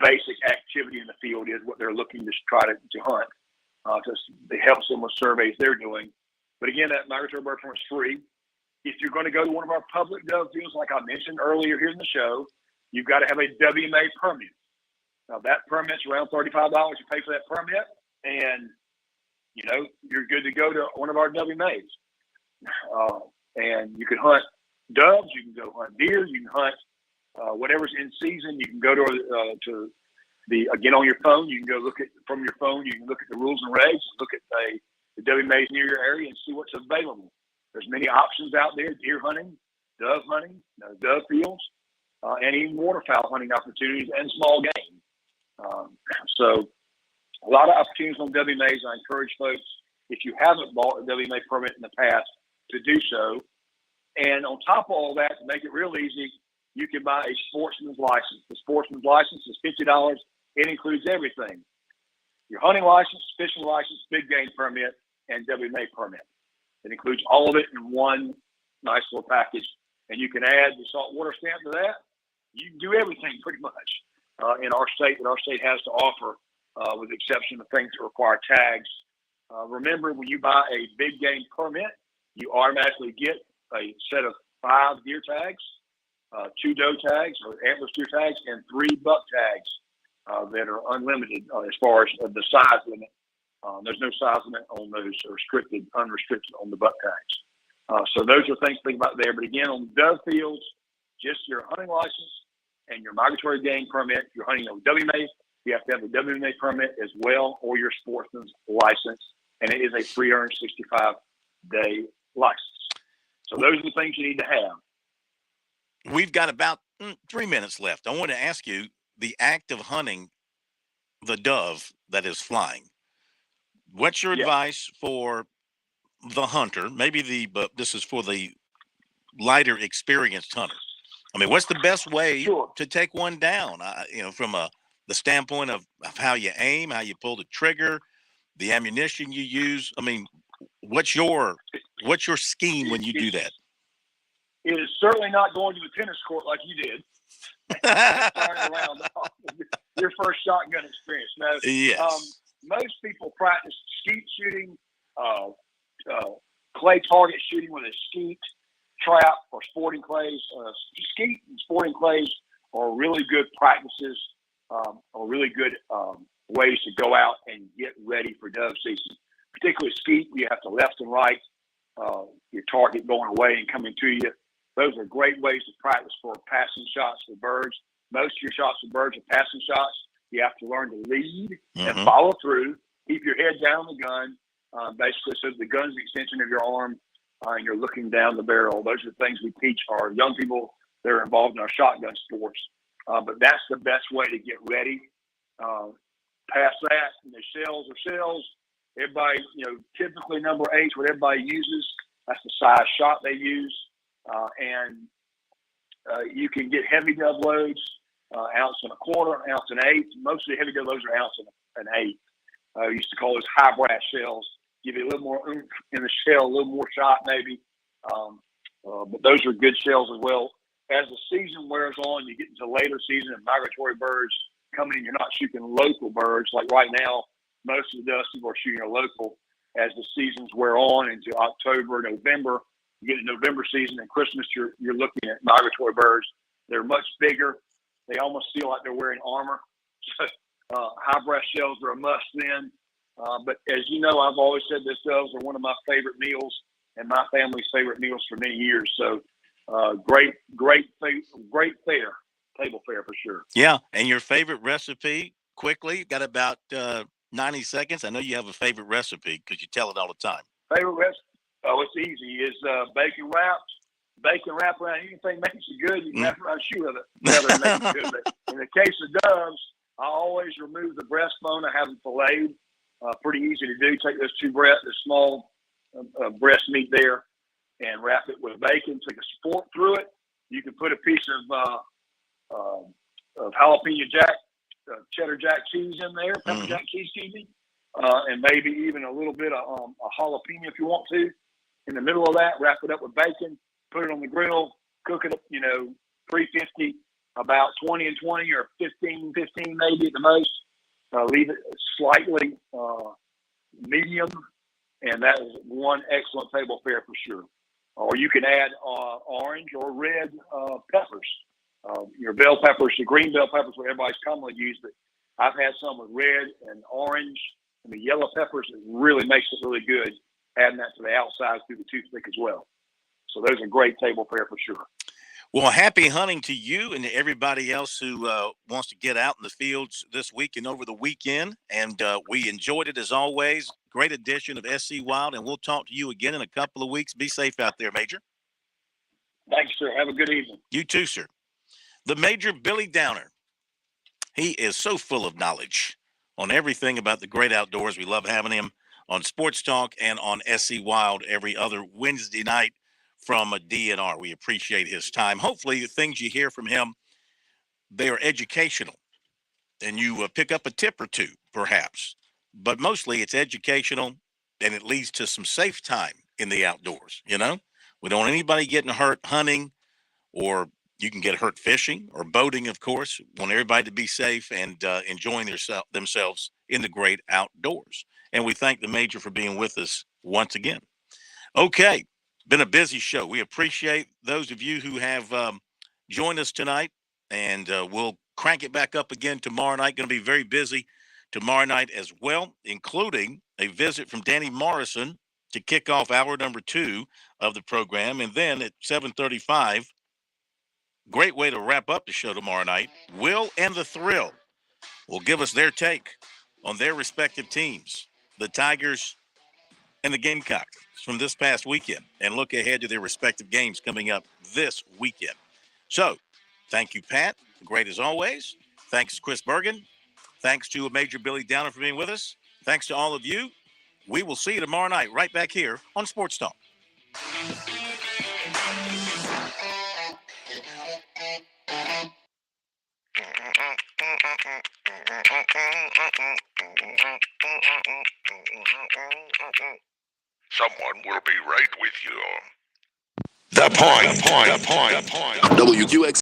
basic activity in the field is, what they're looking to try to hunt. It helps them with surveys they're doing. But again, that migratory bird permit is free. If you're going to go to one of our public dove fields, like I mentioned earlier here in the show, you've got to have a WMA permit. Now, that permit's around $35. You pay for that permit, and you're good to go to one of our WMAs. And you can hunt doves, you can go hunt deer, you can hunt whatever's in season. You can go to again on your phone. You can go look at from your phone. You can look at the rules and regs, look at the WMAs near your area, and see what's available. There's many options out there: deer hunting, dove hunting, dove fields, and even waterfowl hunting opportunities and small game. So a lot of opportunities on WMAs. I encourage folks, if you haven't bought a WMA permit in the past, to do so. And on top of all that, to make it real easy, you can buy a sportsman's license. The sportsman's license is $50. It includes everything: your hunting license, fishing license, big game permit, and WMA permit. It includes all of it in one nice little package. And you can add the saltwater stamp to that. You can do everything pretty much in our state that our state has to offer, with the exception of things that require tags. Remember, when you buy a big game permit, you automatically get a set of 5 deer tags, 2 doe tags or antler steer tags, and 3 buck tags that are unlimited as far as the size limit. There's no size limit on those, unrestricted on the buck tags. So those are things to think about there. But again, on dove fields, just your hunting license and your migratory game permit. If you're hunting on WMA, you have to have the WMA permit as well, or your sportsman's license, and it is a 365-day license. So those are the things you need to have. We've got about 3 minutes left. I want to ask you, the act of hunting the dove that is flying, what's your advice for the hunter? But this is for the lighter experienced hunter. I mean, what's the best way to take one down? From the standpoint of how you aim, how you pull the trigger, the ammunition you use. I mean, what's your scheme when you do that? It is certainly not going to the tennis court like you did. Firing around your first shotgun experience. No, yes. Most people practice skeet shooting, clay target shooting with a skeet trap or sporting clays. Skeet and sporting clays are really good practices, or really good ways to go out and get ready for dove season. Particularly skeet, you have to left and right, your target going away and coming to you. Those are great ways to practice for passing shots for birds. Most of your shots for birds are passing shots. You have to learn to lead and follow through. Keep your head down on the gun, basically so that the gun's the extension of your arm, and you're looking down the barrel. Those are the things we teach our young people that are involved in our shotgun sports. But that's the best way to get ready. Past that, shells are shells. Everybody, typically number 8 is what everybody uses. That's the size shot they use. And you can get heavy dove loads, 1.25 ounces, 1 ounce and 1/8. Most of the heavy dove loads are 1 ounce and 1/8. I used to call those high brass shells. Give you a little more oomph in the shell, a little more shot maybe. But those are good shells as well. As the season wears on, you get into later season and migratory birds coming in. You're not shooting local birds like right now. Most of the dove people are shooting are local. As the seasons wear on into October, November, you get a November season and Christmas, you're looking at migratory birds. They're much bigger. They almost feel like they're wearing armor. So high brass shells are a must then. But as you know, I've always said this doves are one of my favorite meals and my family's favorite meals for many years. So great fare, table fare for sure. Yeah. And your favorite recipe, quickly, got about 90 seconds. I know you have a favorite recipe because you tell it all the time. Favorite recipe? Oh, it's easy. It's bacon wrapped. Bacon wrap around anything makes it good. You can wrap around a shoe of it together and make it good. But in the case of doves, I always remove the breastbone. I have them filleted. Pretty easy to do. Take those the small breast meat there, and wrap it with bacon. Take a fork through it. You can put a piece of jalapeno jack, cheddar jack cheese in there, pepper jack cheese, and maybe even a little bit of a jalapeno if you want to. In the middle of that, wrap it up with bacon. Put it on the grill, cook it up, 350, about 20 and 20 or 15 maybe at the most. Leave it slightly medium, and that is one excellent table fare for sure. Or you can add orange or red peppers. Your bell peppers, the green bell peppers, what everybody's commonly used, but I've had some with red and orange and the yellow peppers. It really makes it really good, adding that to the outside through the toothpick as well. So those are great table fare for sure. Well, happy hunting to you and to everybody else who wants to get out in the fields this week and over the weekend. And we enjoyed it as always. Great edition of SC Wild, and we'll talk to you again in a couple of weeks. Be safe out there, Major. Thanks, sir. Have a good evening. You too, sir. The Major, Billy Downer. He is so full of knowledge on everything about the great outdoors. We love having him on Sports Talk and on SC Wild every other Wednesday night from a DNR. We appreciate his time. Hopefully the things you hear from him, they are educational and you pick up a tip or two perhaps, but mostly it's educational and it leads to some safe time in the outdoors. We don't want anybody getting hurt hunting, or you can get hurt fishing or boating, of course. We want everybody to be safe and enjoying themselves in the great outdoors. And we thank the Major for being with us once again. Okay. Been a busy show. We appreciate those of you who have joined us tonight, and we'll crank it back up again tomorrow night. Going to be very busy tomorrow night as well, including a visit from Danny Morrison to kick off hour number 2 of the program. And then at 7:35, great way to wrap up the show tomorrow night, Will and the Thrill will give us their take on their respective teams, the Tigers and the Gamecocks from this past weekend, and look ahead to their respective games coming up this weekend. So thank you, Pat. Great as always. Thanks to Chris Bergen. Thanks to Major Billy Downer for being with us. Thanks to all of you. We will see you tomorrow night right back here on Sports Talk. Someone will be right with you. The point. WQX